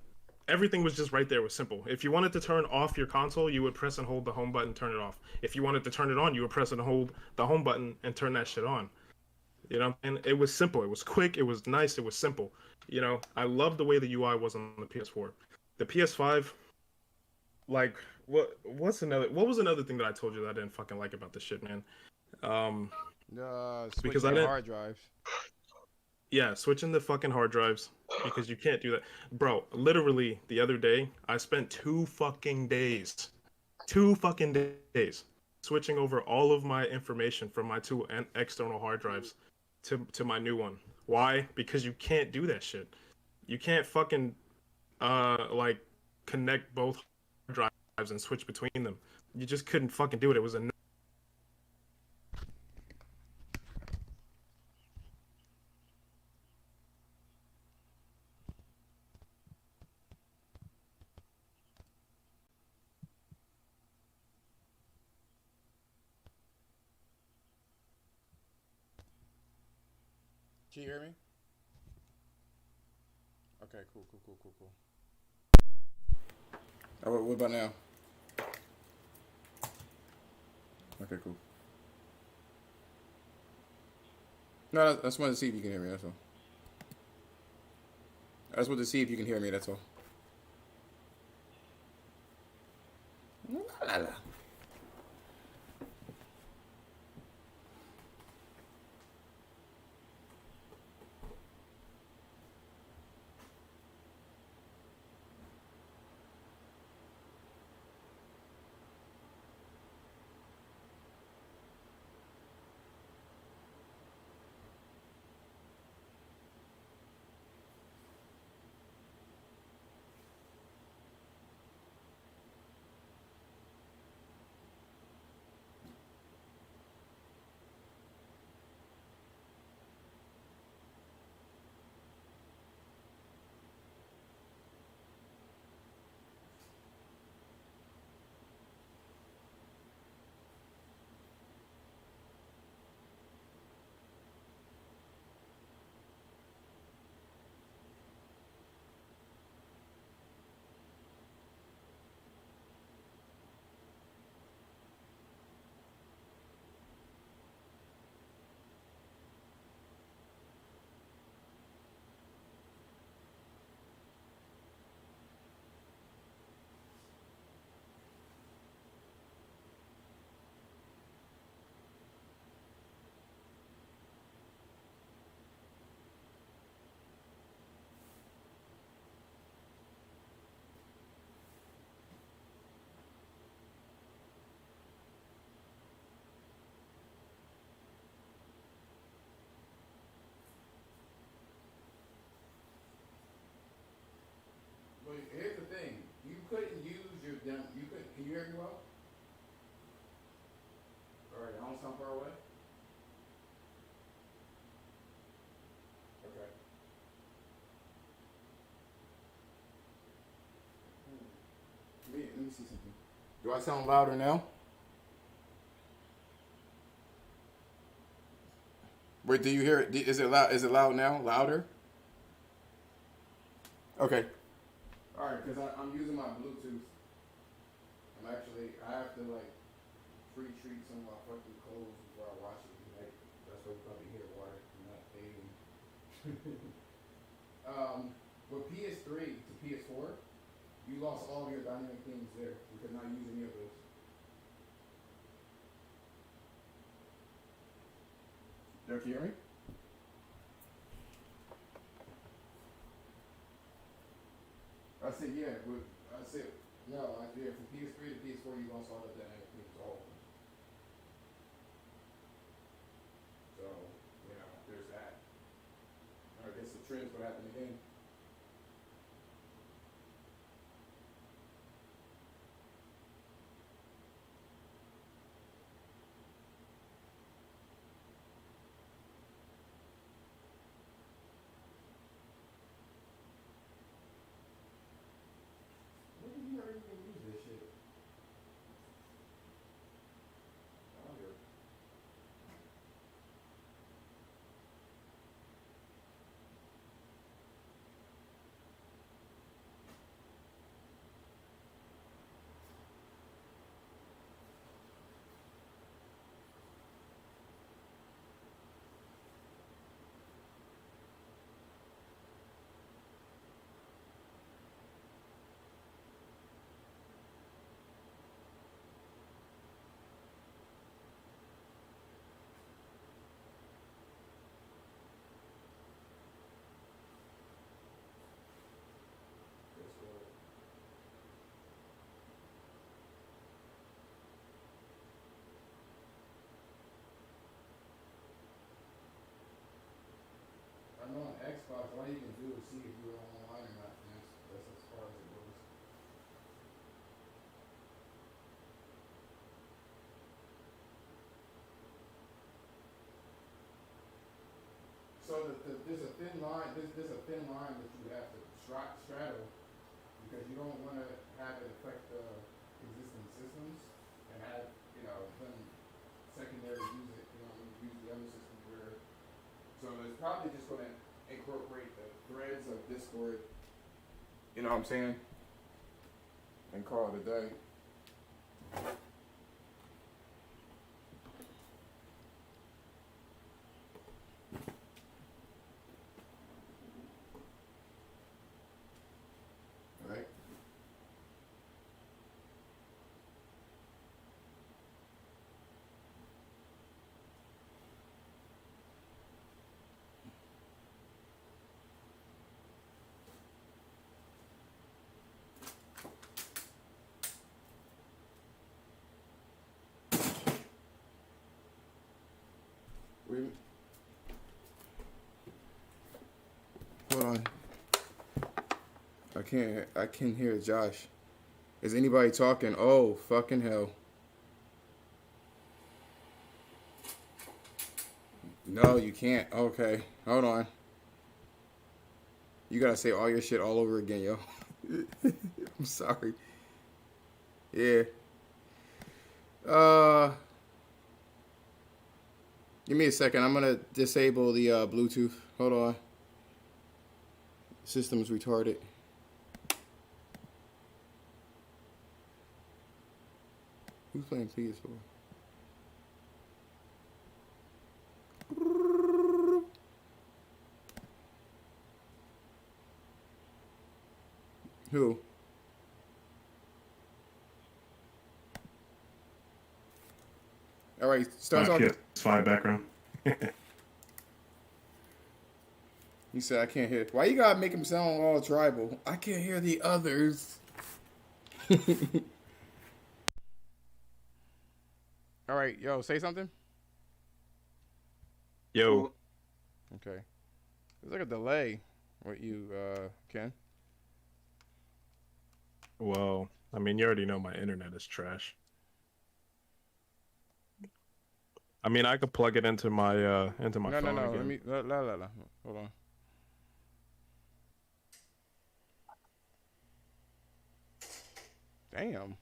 everything was just right there. It was simple. If you wanted to turn off your console, you would press and hold the home button, turn it off. If you wanted to turn it on, you would press and hold the home button and turn that shit on. You know, and it was simple. It was quick. It was nice. It was simple. You know, I love the way the UI was on the PS4. The PS5, like, what was another thing that I told you that I didn't fucking like about this shit, man? Um, because Switching I the didn't, hard drives. yeah, switching the fucking hard drives because you can't do that, bro. Literally the other day, I spent 2 fucking days switching over all of my information from my two external hard drives to my new one. Why? Because you can't do that shit. You can't fucking like connect both hard drives and switch between them. You just couldn't fucking do it. It was a Can you hear me? Okay, cool. What about now? Okay, cool. No, I just wanted to see if you can hear me. That's all. I just wanted to see if you can hear me. That's all. La, la, la. Well, here's the thing. You couldn't use your. You could. Can you hear me well? All right. I don't sound far away. Okay. Let me see something. Do I sound louder now? Wait, do you hear it? Is it loud? Is it loud now? Louder? Okay. All right, because I'm using my Bluetooth. I have to like free treat some of my fucking clothes before I wash it tonight. That's why you probably hear water. I'm not bathing. With PS3 to PS4, you lost all of your dynamic themes there. You could not use any of those. Don't you hear me? I said, yeah. I said, no. Yeah, from PS3 to PS4, you lost all of that. All of them. So, you know, there's that. I guess the trends would happen again. When did you ever even use this shit? I wonder. Guess what? I know on Xbox, all you can do is see if you're online or not. And that's as far as it goes. So there's a thin line. There's a thin line that you have to straddle because you don't want to have it affect the existing systems and have them secondary use it. Use the other systems where. So it's probably just going to incorporate the threads of Discord. You know what I'm saying? And call it a day. Right? Wait. Hold on. I can't hear Josh. Is anybody talking? Oh, fucking hell. No, you can't. Okay. Hold on. You gotta say all your shit all over again, yo. I'm sorry. Yeah. Give me a second. I'm gonna disable the Bluetooth. Hold on. System's retarded. Who's playing PS4? Who? All right, start talking. PS5 background. He said, I can't hear. Why you gotta make him sound all tribal? I can't hear the others. All right, yo, say something. Yo. Okay. There's like a delay. What you, Ken? Well, I mean, you already know my internet is trash. I mean, I could plug it into my No. phone Again. Let me. Hold on. Damn.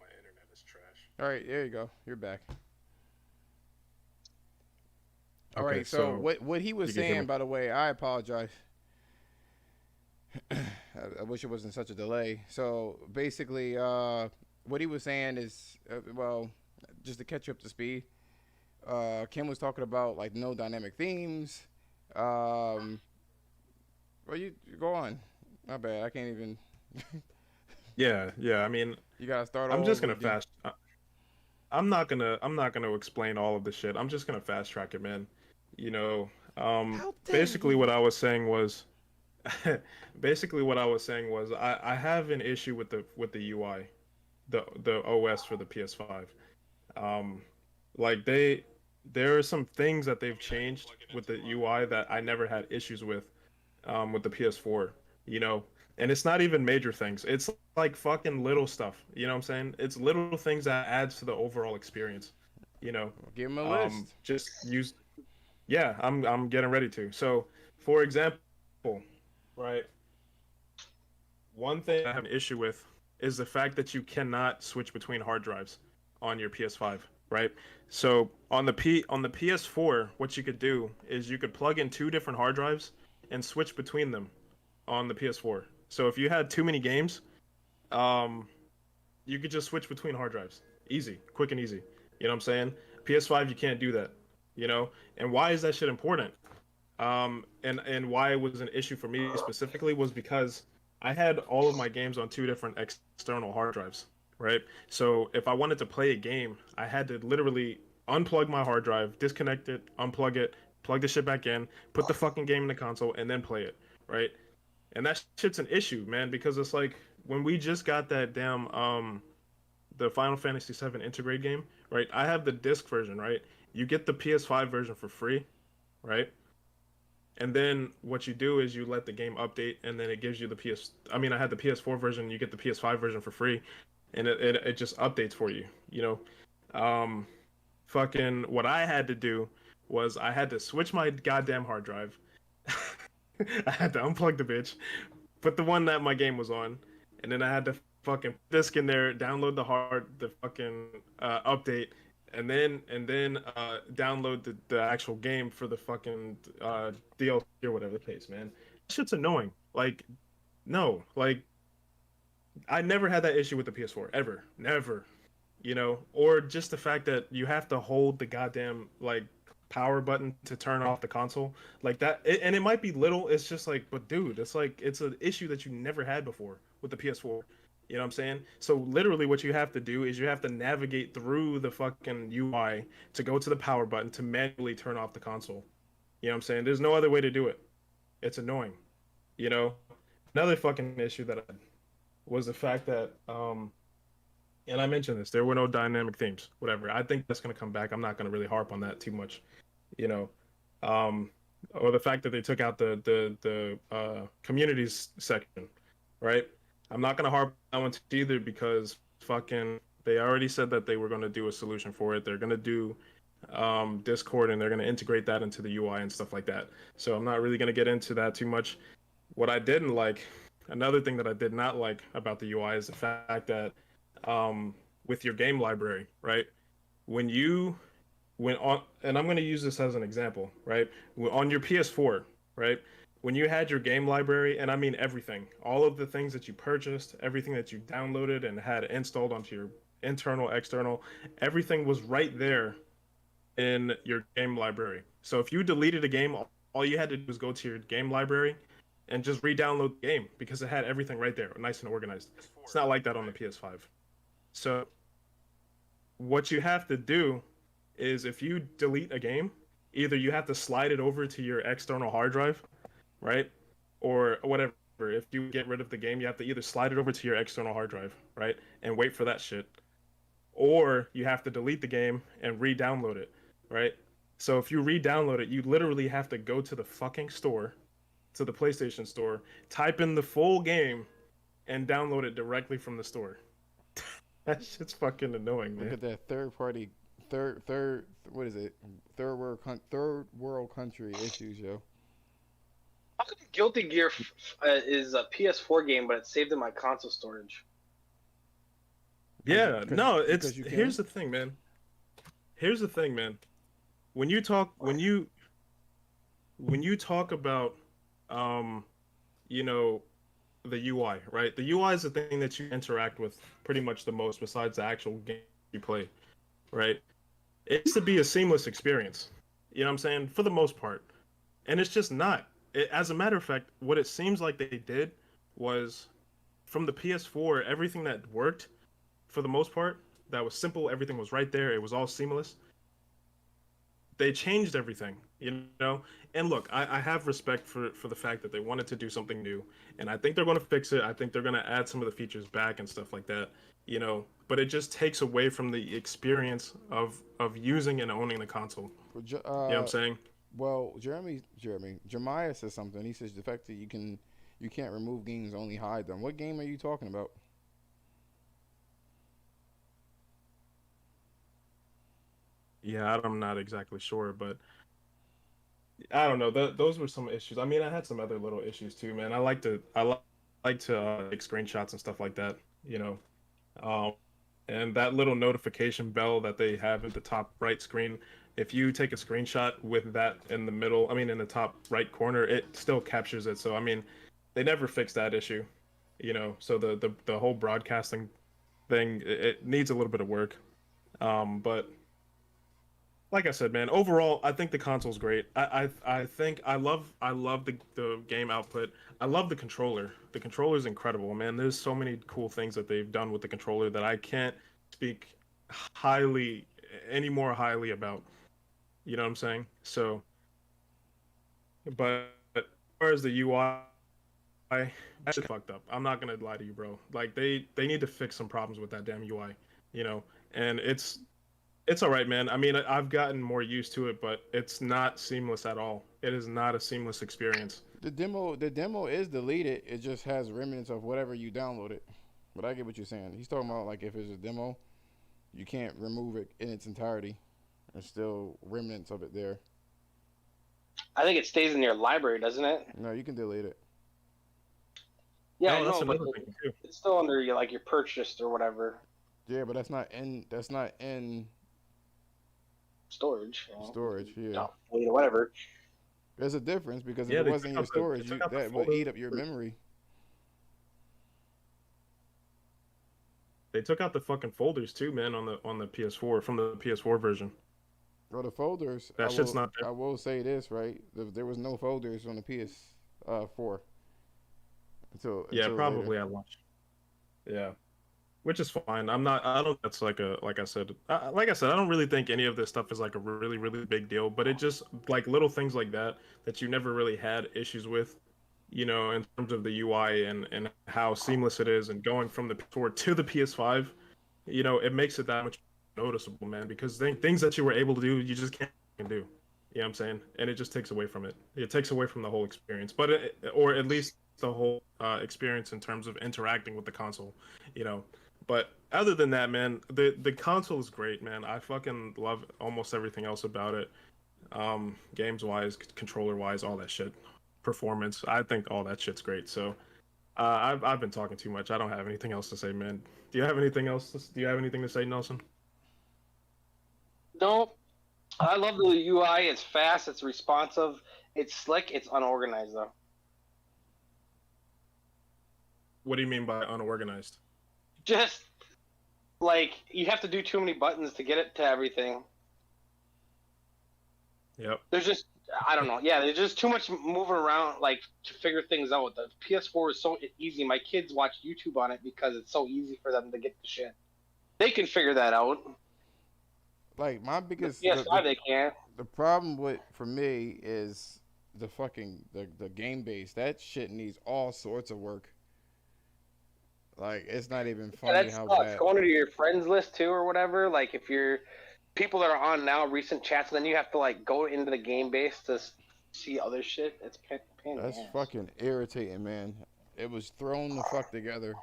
My internet is trash. All right, there you go. You're back. All Okay, right. So what he was you can hear saying, me? by the way, I apologize. I wish it wasn't such a delay. So basically, what he was saying is, well, just to catch you up to speed, Kim was talking about like no dynamic themes. Um, well, you go on. My bad. I can't even. Yeah. I mean, You gotta start I'm all just over gonna again. fast. I'm not gonna explain all of the shit. I'm just gonna fast track it, man. You know, How dare basically you? what I was saying was, basically what I was saying was, I have an issue with the UI, the OS for the PS5. Um, like there are some things that they've changed with the UI that I never had issues with the PS4, you know. And it's not even major things. It's like fucking little stuff. You know what I'm saying? It's little things that adds to the overall experience. You know, Give him a list. just use. Yeah, I'm getting ready to. So, for example, right, one thing I have an issue with is the fact that you cannot switch between hard drives on your PS5, right? So on the PS4, what you could do is you could plug in two different hard drives and switch between them on the PS4. So if you had too many games, um, you could just switch between hard drives. Easy, quick and easy. You know what I'm saying? PS5, you can't do that. You know, and why is that shit important? And why it was an issue for me specifically was because I had all of my games on two different external hard drives, right? So if I wanted to play a game, I had to literally unplug my hard drive, disconnect it, unplug it, plug the shit back in, put the fucking game in the console, and then play it, right? And that shit's an issue, man, because it's like when we just got that damn the Final Fantasy VII Integrate game, right? I have the disc version, right? You get the PS5 version for free, right? And then what you do is you let the game update, and then it gives you the PS. I mean, I had the PS4 version. You get the PS5 version for free, and it just updates for you. You know, fucking what I had to do was I had to switch my goddamn hard drive. I had to unplug the bitch, put the one that my game was on, and then I had to fucking disk in there, download the fucking update, and then download the actual game for the fucking DLC or whatever the case, man. Shit's annoying. Like, no, like I never had that issue with the PS4 ever, never. You know, or just the fact that you have to hold the goddamn like power button to turn off the console like that. And it might be little. It's just like, but dude, it's like it's an issue that you never had before with the PS4. You know what I'm saying? So literally, what you have to do is you have to navigate through the fucking UI to go to the power button to manually turn off the console. You know what I'm saying? There's no other way to do it. It's annoying. You know, another fucking issue that I had was the fact that and I mentioned this, there were no dynamic themes, whatever. I think that's going to come back. I'm not going to really harp on that too much, you know. Um, or the fact that they took out the communities section, right? I'm not going to harp on that one either because fucking they already said that they were going to do a solution for it. They're going to do Discord and they're going to integrate that into the UI and stuff like that. So I'm not really going to get into that too much. What I didn't like, another thing that I did not like about the UI is the fact that with your game library, right? When you when on and I'm going to use this as an example, right? On your PS4, right? When you had your game library, and I mean everything, all of the things that you purchased, everything that you downloaded and had installed onto your internal, external, everything was right there in your game library. So if you deleted a game, all you had to do was go to your game library and just re-download the game because it had everything right there, nice and organized. It's not like that on the PS5. So what you have to do is if you delete a game, either you have to slide it over to your external hard drive, right? Or whatever. If you get rid of the game, you have to either slide it over to your external hard drive, right? And wait for that shit. Or you have to delete the game and re-download it, right? So if you re-download it, you literally have to go to the fucking store, to the PlayStation store, type in the full game, and download it directly from the store. That shit's fucking annoying, Look man. at that third party, third. What is it? Third world country issues, yo. How come Guilty Gear is a PS4 game, but it's saved in my console storage? Yeah, no, Because it's you here's can. the thing, man. Here's the thing, man. When you talk when you talk about um, you know, the UI, right? The UI is the thing that you interact with pretty much the most, besides the actual game you play, right? It needs to be a seamless experience. You know what I'm saying? For the most part. And it's just not. As a matter of fact, what it seems like they did was from the PS4, everything that worked for the most part, that was simple, everything was right there, it was all seamless. They changed everything, you know. And look, I have respect for the fact that they wanted to do something new, and I think they're going to fix it. I think they're going to add some of the features back and stuff like that, you know. But it just takes away from the experience of using and owning the console. Well, You know what I'm saying? well, Jeremiah says something. He says the fact that you can't remove games, only hide them. What game are you talking about? Yeah, I'm not exactly sure, but I don't know. Those were some issues. I mean, I had some other little issues too, man. Like to take screenshots and stuff like that, you know. Um, and that little notification bell that they have at the top right screen, if you take a screenshot with that in the middle, I mean, in the top right corner, it still captures it. So I mean, they never fixed that issue, you know. So the whole broadcasting thing, it needs a little bit of work. But like I said, man, overall, I think the console's great. I think I love the game output. I love the controller. The controller is incredible, man. There's so many cool things that they've done with the controller that I can't speak highly any more highly about. You know what I'm saying? So, but as far as the UI, that's fucked up. I'm not gonna lie to you, bro. Like they need to fix some problems with that damn UI. You know, and it's all right, man. I mean, I've gotten more used to it, but it's not seamless at all. It is not a seamless experience. The demo is deleted. It just has remnants of whatever you downloaded. But I get what you're saying. He's talking about like if it's a demo, you can't remove it in its entirety. There's still remnants of it there. I think it stays in your library, doesn't it? No, you can delete it. Yeah, I Oh, that's know, but another thing too. it's still under your like your purchased or whatever Yeah, but that's not in storage. storage. Yeah, No, whatever. there's a difference because if Yeah, it wasn't in your they storage, took out the that would folder. eat up your memory. They took out the fucking folders too, man, on the PS4 from the PS4 version. Well, the folders, That shit's not there. I will say this right. There was no folders on the PS4 Yeah, until later. probably at launch. Yeah, which is fine. I'm not. I don't. That's like a like I said. I don't really think any of this stuff is like a really big deal. But it just like little things like that that you never really had issues with. You know, in terms of the UI and how seamless it is, and going from the PS4 to the PS5, you know, it makes it that much noticeable, man. Because things that you were able to do, you just can't do. You know what I'm saying? And it just takes away from it. It takes away from the whole experience, or at least the whole experience in terms of interacting with the console. You know, but other than that, man, the console is great, man. I fucking love almost everything else about it. Games wise, controller wise, all that shit, performance. I think all that shit's great. So I've been talking too much. I don't have anything else to say, man. Do you have anything else? Do you have anything to say, Nelson? No, I love the UI. It's fast. It's responsive. It's slick. It's unorganized though. What do you mean by unorganized? Just like you have to do too many buttons to get it to everything. Yep. There's just I don't know. Yeah, there's just too much moving around like to figure things out. The PS4 is so easy. My kids watch YouTube on it because it's so easy for them to get the shit. They can figure that out. Like my biggest PS5 they can't. the problem with for me is the game base. That shit needs all sorts of work. Like it's not even Yeah, funny that how sucks. bad. Going into your friends list too or whatever. Like if you're people that are on now recent chats, then you have to like go into the game base to see other shit. It's pain in the That's ass. fucking irritating, man. It was thrown the fuck together.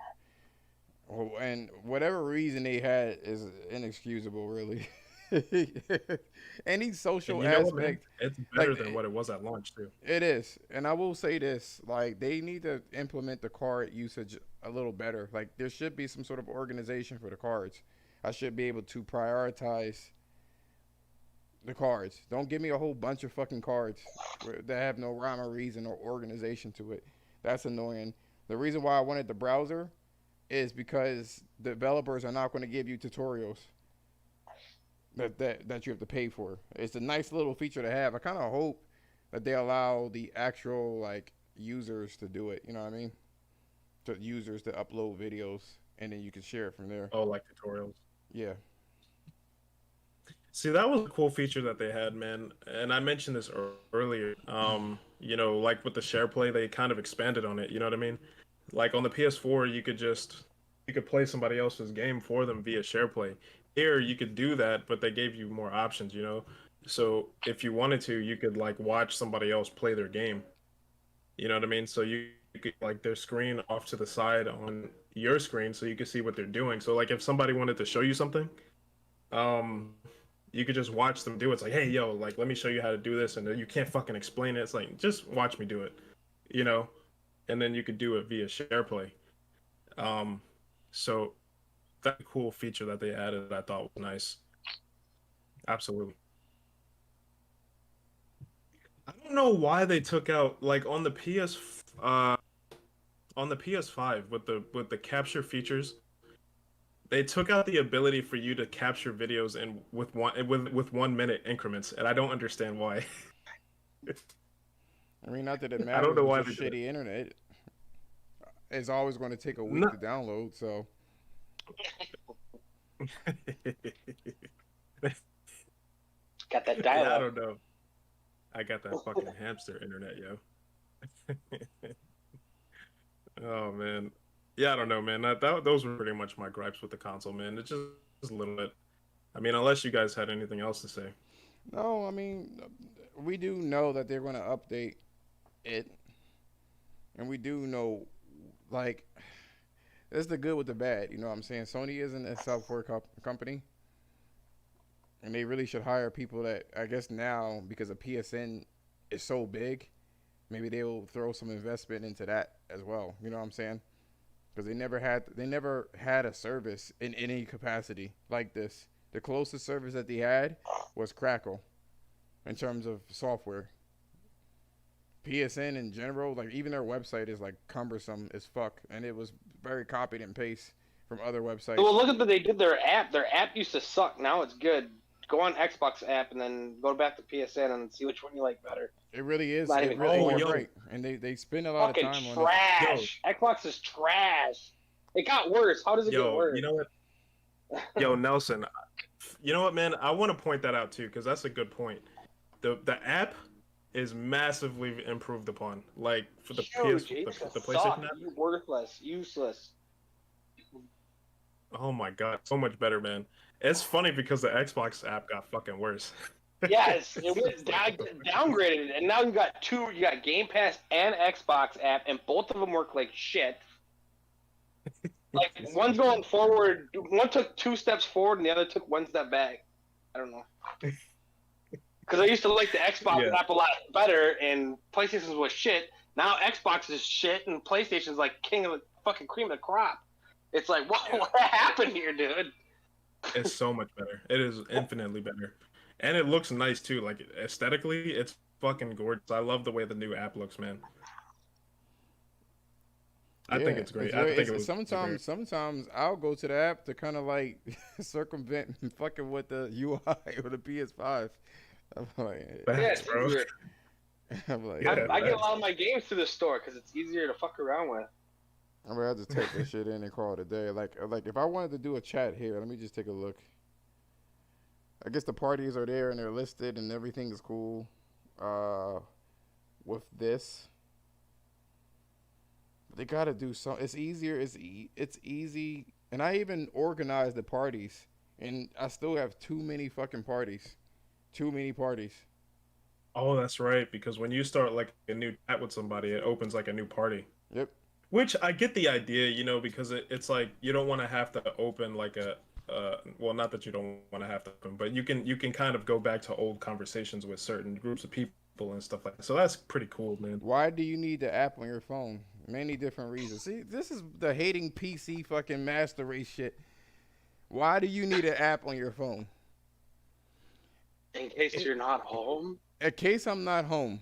Oh, and whatever reason they had is inexcusable, really. Any social And you know what, man? aspect, It's better like than what it was at launch too. it is. And I will say this, like they need to implement the card usage a little better. Like there should be some sort of organization for the cards. I should be able to prioritize the cards. Don't give me a whole bunch of fucking cards that have no rhyme or reason or organization to it. That's annoying. The reason why I wanted the browser is because developers are not going to give you tutorials that you have to pay for. It's a nice little feature to have. I kind of hope that they allow the actual like users to do it. You know what I mean? To users to upload videos and then you can share it from there. Oh, like tutorials. Yeah. See, that was a cool feature that they had, man. And I mentioned this earlier. You know, like with the share play, they kind of expanded on it. You know what I mean? Like on the PS4, you could play somebody else's game for them via share play. Here, you could do that, but they gave you more options. You know, so if you wanted to, you could like watch somebody else play their game. You know what I mean? So you could like their screen off to the side on your screen, so you can see what they're doing. So like if somebody wanted to show you something, um, you could just watch them do it. It's like, hey, yo, like let me show you how to do this, and then you can't fucking explain it. It's like just watch me do it, you know, and then you could do it via SharePlay. Um, so that cool feature that they added, I thought was nice. Absolutely. I don't know why they took out like on the PS5 with the capture features. They took out the ability for you to capture videos in with 1 minute increments, and I don't understand why. I mean, not that it I don't matters know with why your they did shitty internet. It's always going to take a week No. to download. So Got that Yeah, I dial-up. don't know. I got that fucking hamster internet, yo. Oh man. Yeah, I don't know, man. Those were pretty much my gripes with the console, man. It's just a little bit. I mean, unless you guys had anything else to say. no, I mean, we do know that they're going to update it, and we do know, like, it's the good with the bad. You know what I'm saying? Sony isn't a software company, and they really should hire people that I guess now because of PSN is so big, maybe they will throw some investment into that as well. You know what I'm saying? Because they never had a service in any capacity like this. The closest service that they had was Crackle in terms of software. PSN in general, like even their website is like cumbersome as fuck, and it was very copied and paste from other websites. Well, look at what they did. Their app. Their app used to suck. Now it's good. Go on Xbox app and then go back to PSN and see which one you like better. It really is. Not It even really, Oh, you're yo. right, and they spend a lot of Fucking time on it. trash. Xbox is trash. It got worse. How does it get Yo, worse? you know what? Yo, Nelson, you know what, man? I want to point that out too, because that's a good point. The app is massively improved upon. Like for the Huge. PS, It the suck. PlayStation app. You worthless. Useless. Oh my god, so much better, man. It's funny because the Xbox app got fucking worse. Yes, it was It's like, downgraded, and now you got two. You got Game Pass and Xbox app, and both of them work like shit. Like one's going forward, one took 2 steps forward, and the other took 1 step back. I don't know. Because I used to like the Xbox Yeah. app a lot better, and PlayStation's was shit. Now Xbox is shit, and PlayStation's like king of the fucking cream of the crop. It's like, what happened here, dude? It's so much better. It is infinitely better, and it looks nice too. Like aesthetically, it's fucking gorgeous. I love the way the new app looks, man. I think it's great. I think it was sometimes I'll go to the app to kind of like circumvent fucking with the UI or the PS5. I'm like, Facts, Yeah, it's bro. easier. I'm like, Yeah. I get a lot of my games through the store because it's easier to fuck around with. I mean, I just take this shit in and call it a day. Like if I wanted to do a chat here, let me just take a look. I guess the parties are there and they're listed and everything is cool. With this, they gotta do some. It's easier. It's easy, and I even organize the parties, and I still have too many fucking parties. Too many parties. Oh, that's right. Because when you start like a new chat with somebody, it opens like a new party. Yep. Which I get the idea, you know, because it's like you don't want to have to open like well, not that you don't want to have to open, but you can kind of go back to old conversations with certain groups of people and stuff like that. So that's pretty cool, man. Why do you need the app on your phone? Many different reasons. See, this is the hating PC fucking master race shit. Why do you need an app on your phone? In case you're not home. In case I'm not home.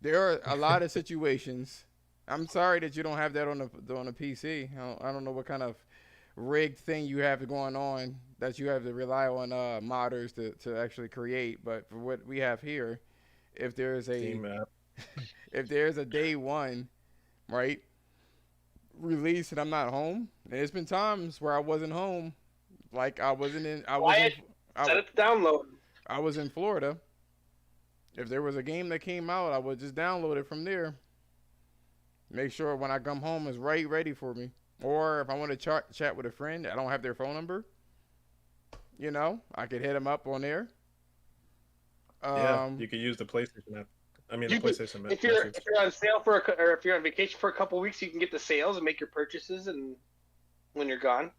there are a lot of situations. I'm sorry that you don't have that on the PC. I don't know what kind of rigged thing you have going on that you have to rely on modders to actually create. But for what we have here, if there's a Steam app. if there's a day one, right, release and I'm not home, and there's been times where I wasn't home, like I wasn't in I wasn't Quiet. Set it to download. I was in Florida. If there was a game that came out, I would just download it from there. Make sure when I come home it's right ready for me. Or if I want to chat with a friend, I don't have their phone number. I could hit them up on there. Yeah, you could use the PlayStation app. I mean, the PlayStation app. If you're on sale or if you're on vacation for a couple weeks, you can get the sales and make your purchases, and when you're gone.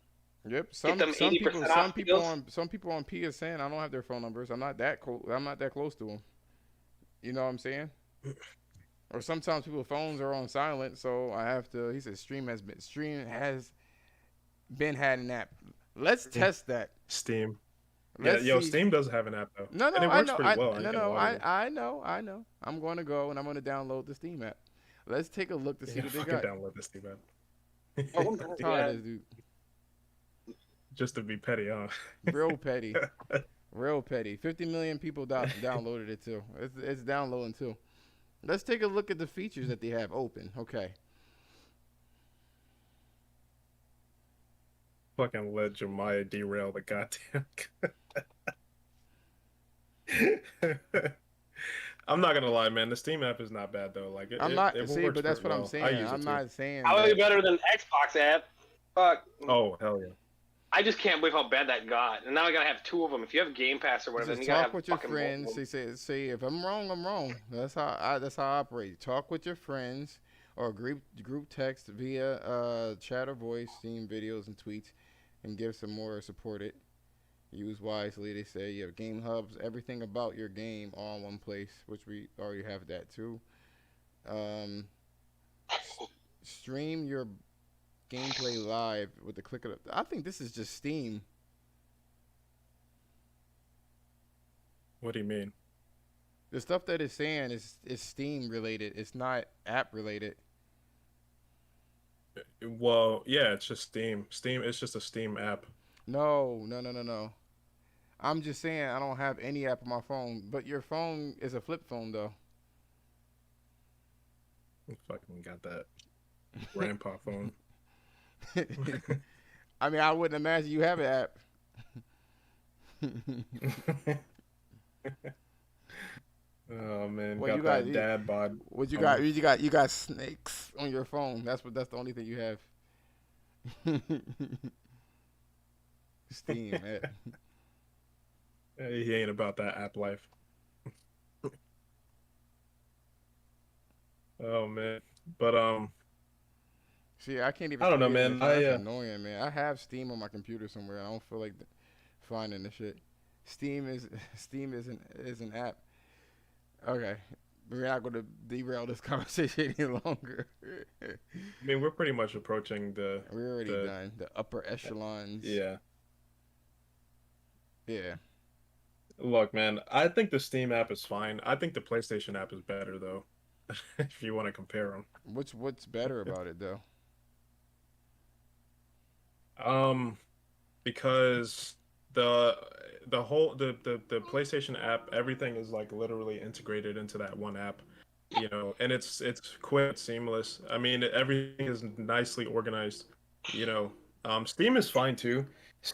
Yep. Some people Some people on PSN, I don't have their phone numbers. I'm not that close to them. You know what I'm saying? Or sometimes people's phones are on silent, so I have to. He said Stream has been had an app. Let's test that. Steam. Let's yeah, see. Steam does have an app though. No, and it works I know, pretty well. I know. I'm going to go and I'm going to download the Steam app. Let's take a look to see what they got. Download the Steam app. Oh, I'm tired of this dude. Just to be petty, huh? Real petty. Real petty. 50 million people downloaded it too. It's downloading too. Let's take a look at the features that they have open. Okay. Fucking let Jemiah derail the goddamn. I'm not gonna lie, man. The Steam app is not bad though. Like I'm not it see, works but that's pretty what I'm well. saying. I'm not saying. How that- better than Xbox app? Fuck. Oh hell yeah. I just can't believe how bad that got. And now I gotta have two of them. If you have Game Pass or whatever, then Just you gotta talk have with your fucking friends. multiple. Say if I'm wrong, I'm wrong. That's how I operate. Talk with your friends or group text via chat or voice, Steam videos and tweets, and give some more support it. Use wisely. They say you have game hubs, everything about your game all in one place, which we already have that too. Stream your gameplay live with the click of the. I think this is just Steam. What do you mean? The stuff that it's saying is Steam related. It's not app related. Well, yeah, it's just Steam. It's just a Steam app. No. I'm just saying I don't have any app on my phone. But your phone is a flip phone though. Fucking got that grandpa phone. I mean, I wouldn't imagine you have an app. Oh man, Well, got that dad bod. What you got? You got snakes on your phone. That's the only thing you have. Steam. He ain't about that app life. Oh man, but See, I can't even. I don't know, create man. That's annoying, man. I have Steam on my computer somewhere. I don't feel like finding the shit. Steam is an app. Okay, we're not going to derail this conversation any longer. I mean, we're pretty much approaching We're already done. The upper echelons. Yeah. Yeah. Look, man, I think the Steam app is fine. I think the PlayStation app is better though. If you want to compare them. What's better about it though? Because the PlayStation app, everything is like literally integrated into that one app, and it's quick, seamless. I mean, everything is nicely organized. Steam is fine too.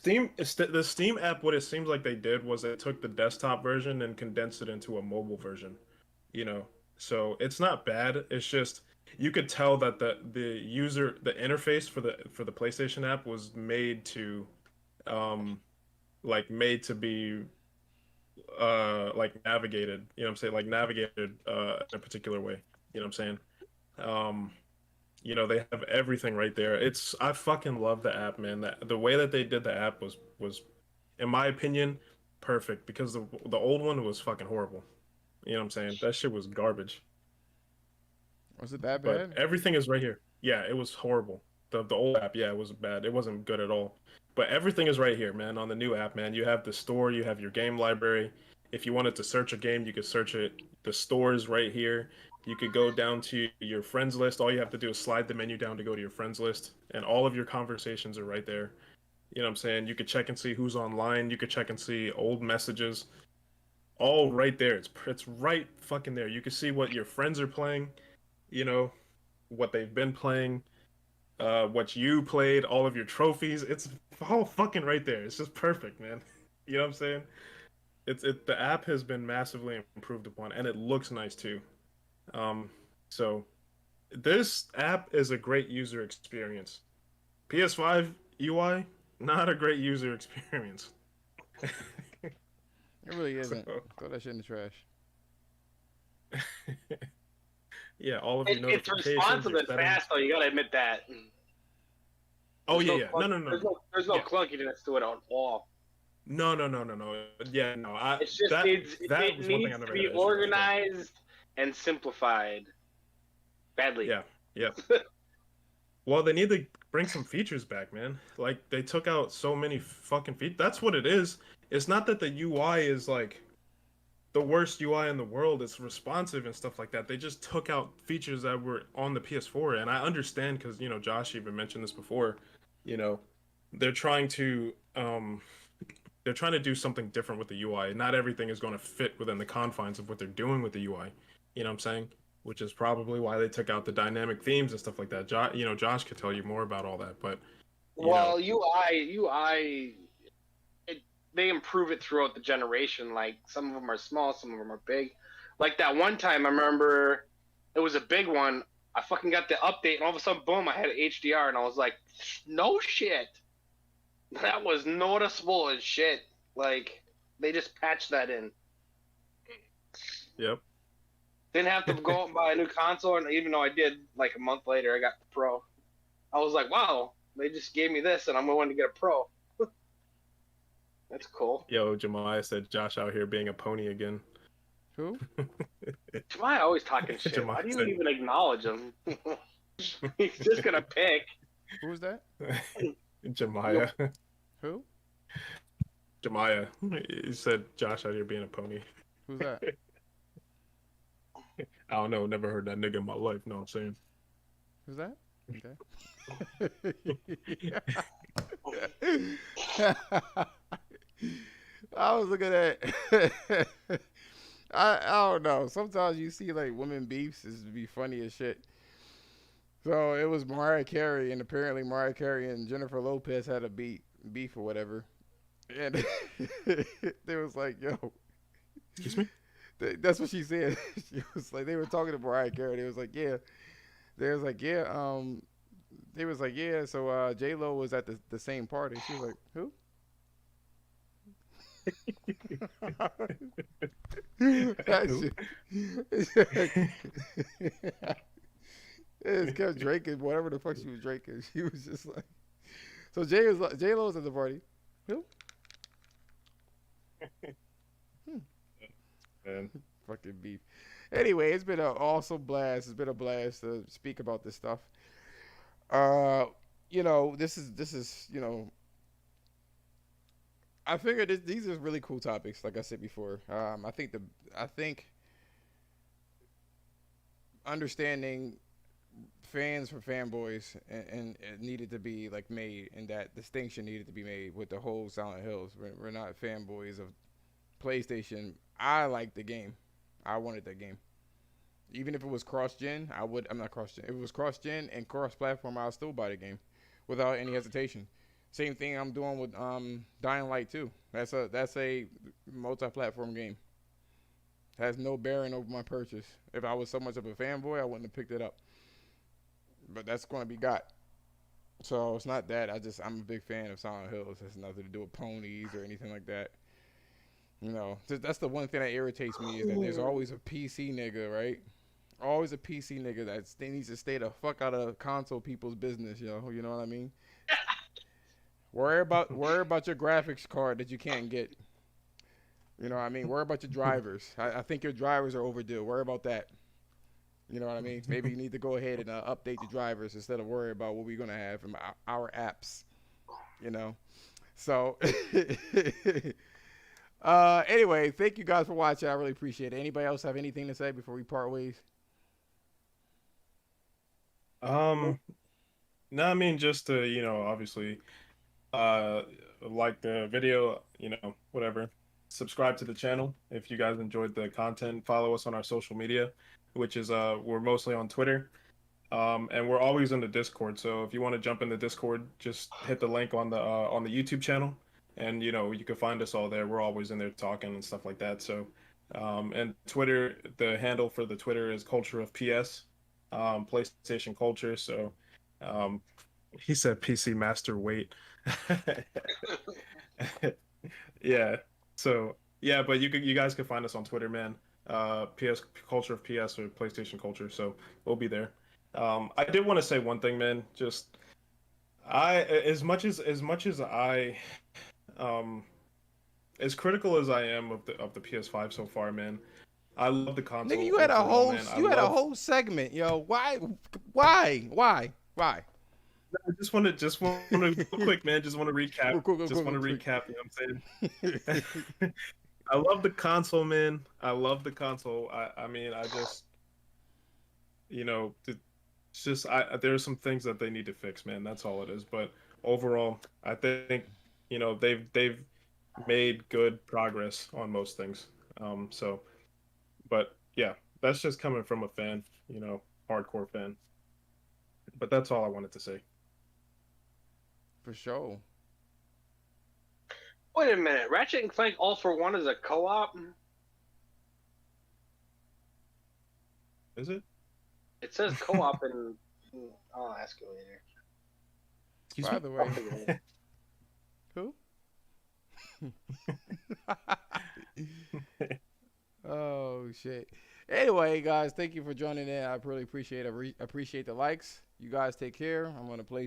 The Steam app, what it seems like they did was they took the desktop version and condensed it into a mobile version. So it's not bad. It's just you could tell that the interface for the PlayStation app was made to be like navigated, you know what I'm saying, like navigated in a particular way, you know what I'm saying. They have everything right there. I fucking love the app, man. The way that they did the app was in my opinion perfect, because the old one was fucking horrible. You know what I'm saying? That shit was garbage. Was it that bad? But everything is right here. Yeah, it was horrible. The old app, yeah, it was bad. It wasn't good at all. But everything is right here, man. On the new app, man, you have the store, you have your game library. If you wanted to search a game, you could search it. The store is right here. You could go down to your friends list. All you have to do is slide the menu down to go to your friends list, and all of your conversations are right there. You know what I'm saying? You could check and see who's online. You could check and see old messages. All right there. It's right fucking there. You can see what your friends are playing, you know, what they've been playing, what you played, all of your trophies. It's all fucking right there. It's just perfect, man. You know what I'm saying? The app has been massively improved upon, and it looks nice too. Um, so this app is a great user experience. PS5 UI, not a great user experience. It really isn't. So, Throw that shit in the trash. yeah, all of your It's notifications. responsive your and settings. fast, though. You gotta admit that. Oh There's yeah, no yeah. clunky- No. There's no Yeah. clunkiness to it at all. No. Yeah, no. It's just that it was one thing needs I to never be had an issue with. organized and simplified. Badly. Yeah. Well, they need to bring some features back, man. Like they took out so many fucking features. That's what it is. It's not that the UI is like the worst UI in the world. It's responsive and stuff like that. They just took out features that were on the PS4, and I understand because Josh even mentioned this before. You know, they're trying to do something different with the UI. Not everything is going to fit within the confines of what they're doing with the UI. You know what I'm saying? Which is probably why they took out the dynamic themes and stuff like that. Josh could tell you more about all that, but Well, UI, they improve it throughout the generation. Like some of them are small, some of them are big. Like that one time, I remember it was a big one. I fucking got the update, and all of a sudden, boom! I had HDR, and I was like, "No shit." That was noticeable as shit. Like they just patched that in. Yep. Didn't have to go out and buy a new console, and even though I did, like a month later, I got the Pro. I was like, wow, they just gave me this, and I'm going to get a Pro. That's cool. Yo, Jemiah said Josh out here being a pony again. Who? Why always talking shit? Jamal Why do you said- even acknowledge him? He's just gonna pick. Who was that? Jemiah. Who? Jemiah. He said Josh out here being a pony. Who's that? I don't know. Never heard that nigga in my life. Know what I'm saying? Who's that? Okay. I was looking at. I don't know. Sometimes you see like women beefs is be funny as shit. So it was Mariah Carey, and apparently Mariah Carey and Jennifer Lopez had a beef or whatever, and they was like, "Yo." Excuse me? That's what she said. She was like, they were talking to Mariah Carey. They was like, yeah. They was like, yeah. They was like, yeah. So J Lo was at the same party. She was like, who? That shit. It just kept drinking whatever the fuck she was drinking. She was just like, so J Lo was at the party. Who? Man. Fucking beef. Anyway, it's been an awesome blast. It's been a blast to speak about this stuff. This is I figured these are really cool topics. Like I said before, I think understanding fans for fanboys and it needed to be like made, and that distinction needed to be made with the whole Silent Hills. We're not fanboys of PlayStation. I like the game. I wanted that game. Even if it was cross-gen, I'm not cross-gen. If it was cross-gen and cross-platform, I'll still buy the game without any hesitation. Same thing I'm doing with Dying Light 2. That's a multi-platform game. It has no bearing over my purchase. If I was so much of a fanboy, I wouldn't have picked it up. But that's going to be got. So it's not that. I'm a big fan of Silent Hills. It has nothing to do with ponies or anything like that. That's the one thing that irritates me is that there's always a PC nigga, right? Always a PC nigga that needs to stay the fuck out of console people's business, yo. You know what I mean? Worry about your graphics card that you can't get. You know what I mean? Worry about your drivers. I think your drivers are overdue. Worry about that. You know what I mean? Maybe you need to go ahead and update the drivers instead of worry about what we're going to have from our apps. So... Anyway, thank you guys for watching. I really appreciate it. Anybody else have anything to say before we part ways? No, I mean just to, obviously uh like the video, whatever. Subscribe to the channel if you guys enjoyed the content. Follow us on our social media, which is we're mostly on Twitter. And we're always in the Discord. So if you want to jump in the Discord, just hit the link on the YouTube channel, and you can find us all there. We're always in there talking and stuff like that. So, and Twitter, the handle for the Twitter is Culture of PS, PlayStation Culture. So, um, he said PC Master Wait. Yeah. So yeah, but you guys can find us on Twitter, man. PS Culture of PS or PlayStation Culture. So we'll be there. I did want to say one thing, man. Just I as much as I um as critical as I am of the PS5 so far, man. I love the Nigga, console overall, man. I you had a love. whole segment, yo. Why? I just want to real quick, man. Just want to recap. Just want to Quick. recap. You know what I'm saying? I love the console, man. I love the console. I mean, I just, it's just there's some things that they need to fix, man. That's all it is. But overall, I think, they've made good progress on most things. So, but yeah, that's just coming from a fan, hardcore fan. But that's all I wanted to say. For sure. Wait a minute. Ratchet and Clank All for One is a co-op. Is it? It says co-op in. I'll ask you later. Excuse By me? the I'll way, figure it who? Oh shit. Anyway, guys, thank you for joining in. I really appreciate it. Appreciate the likes. You guys take care. I'm gonna play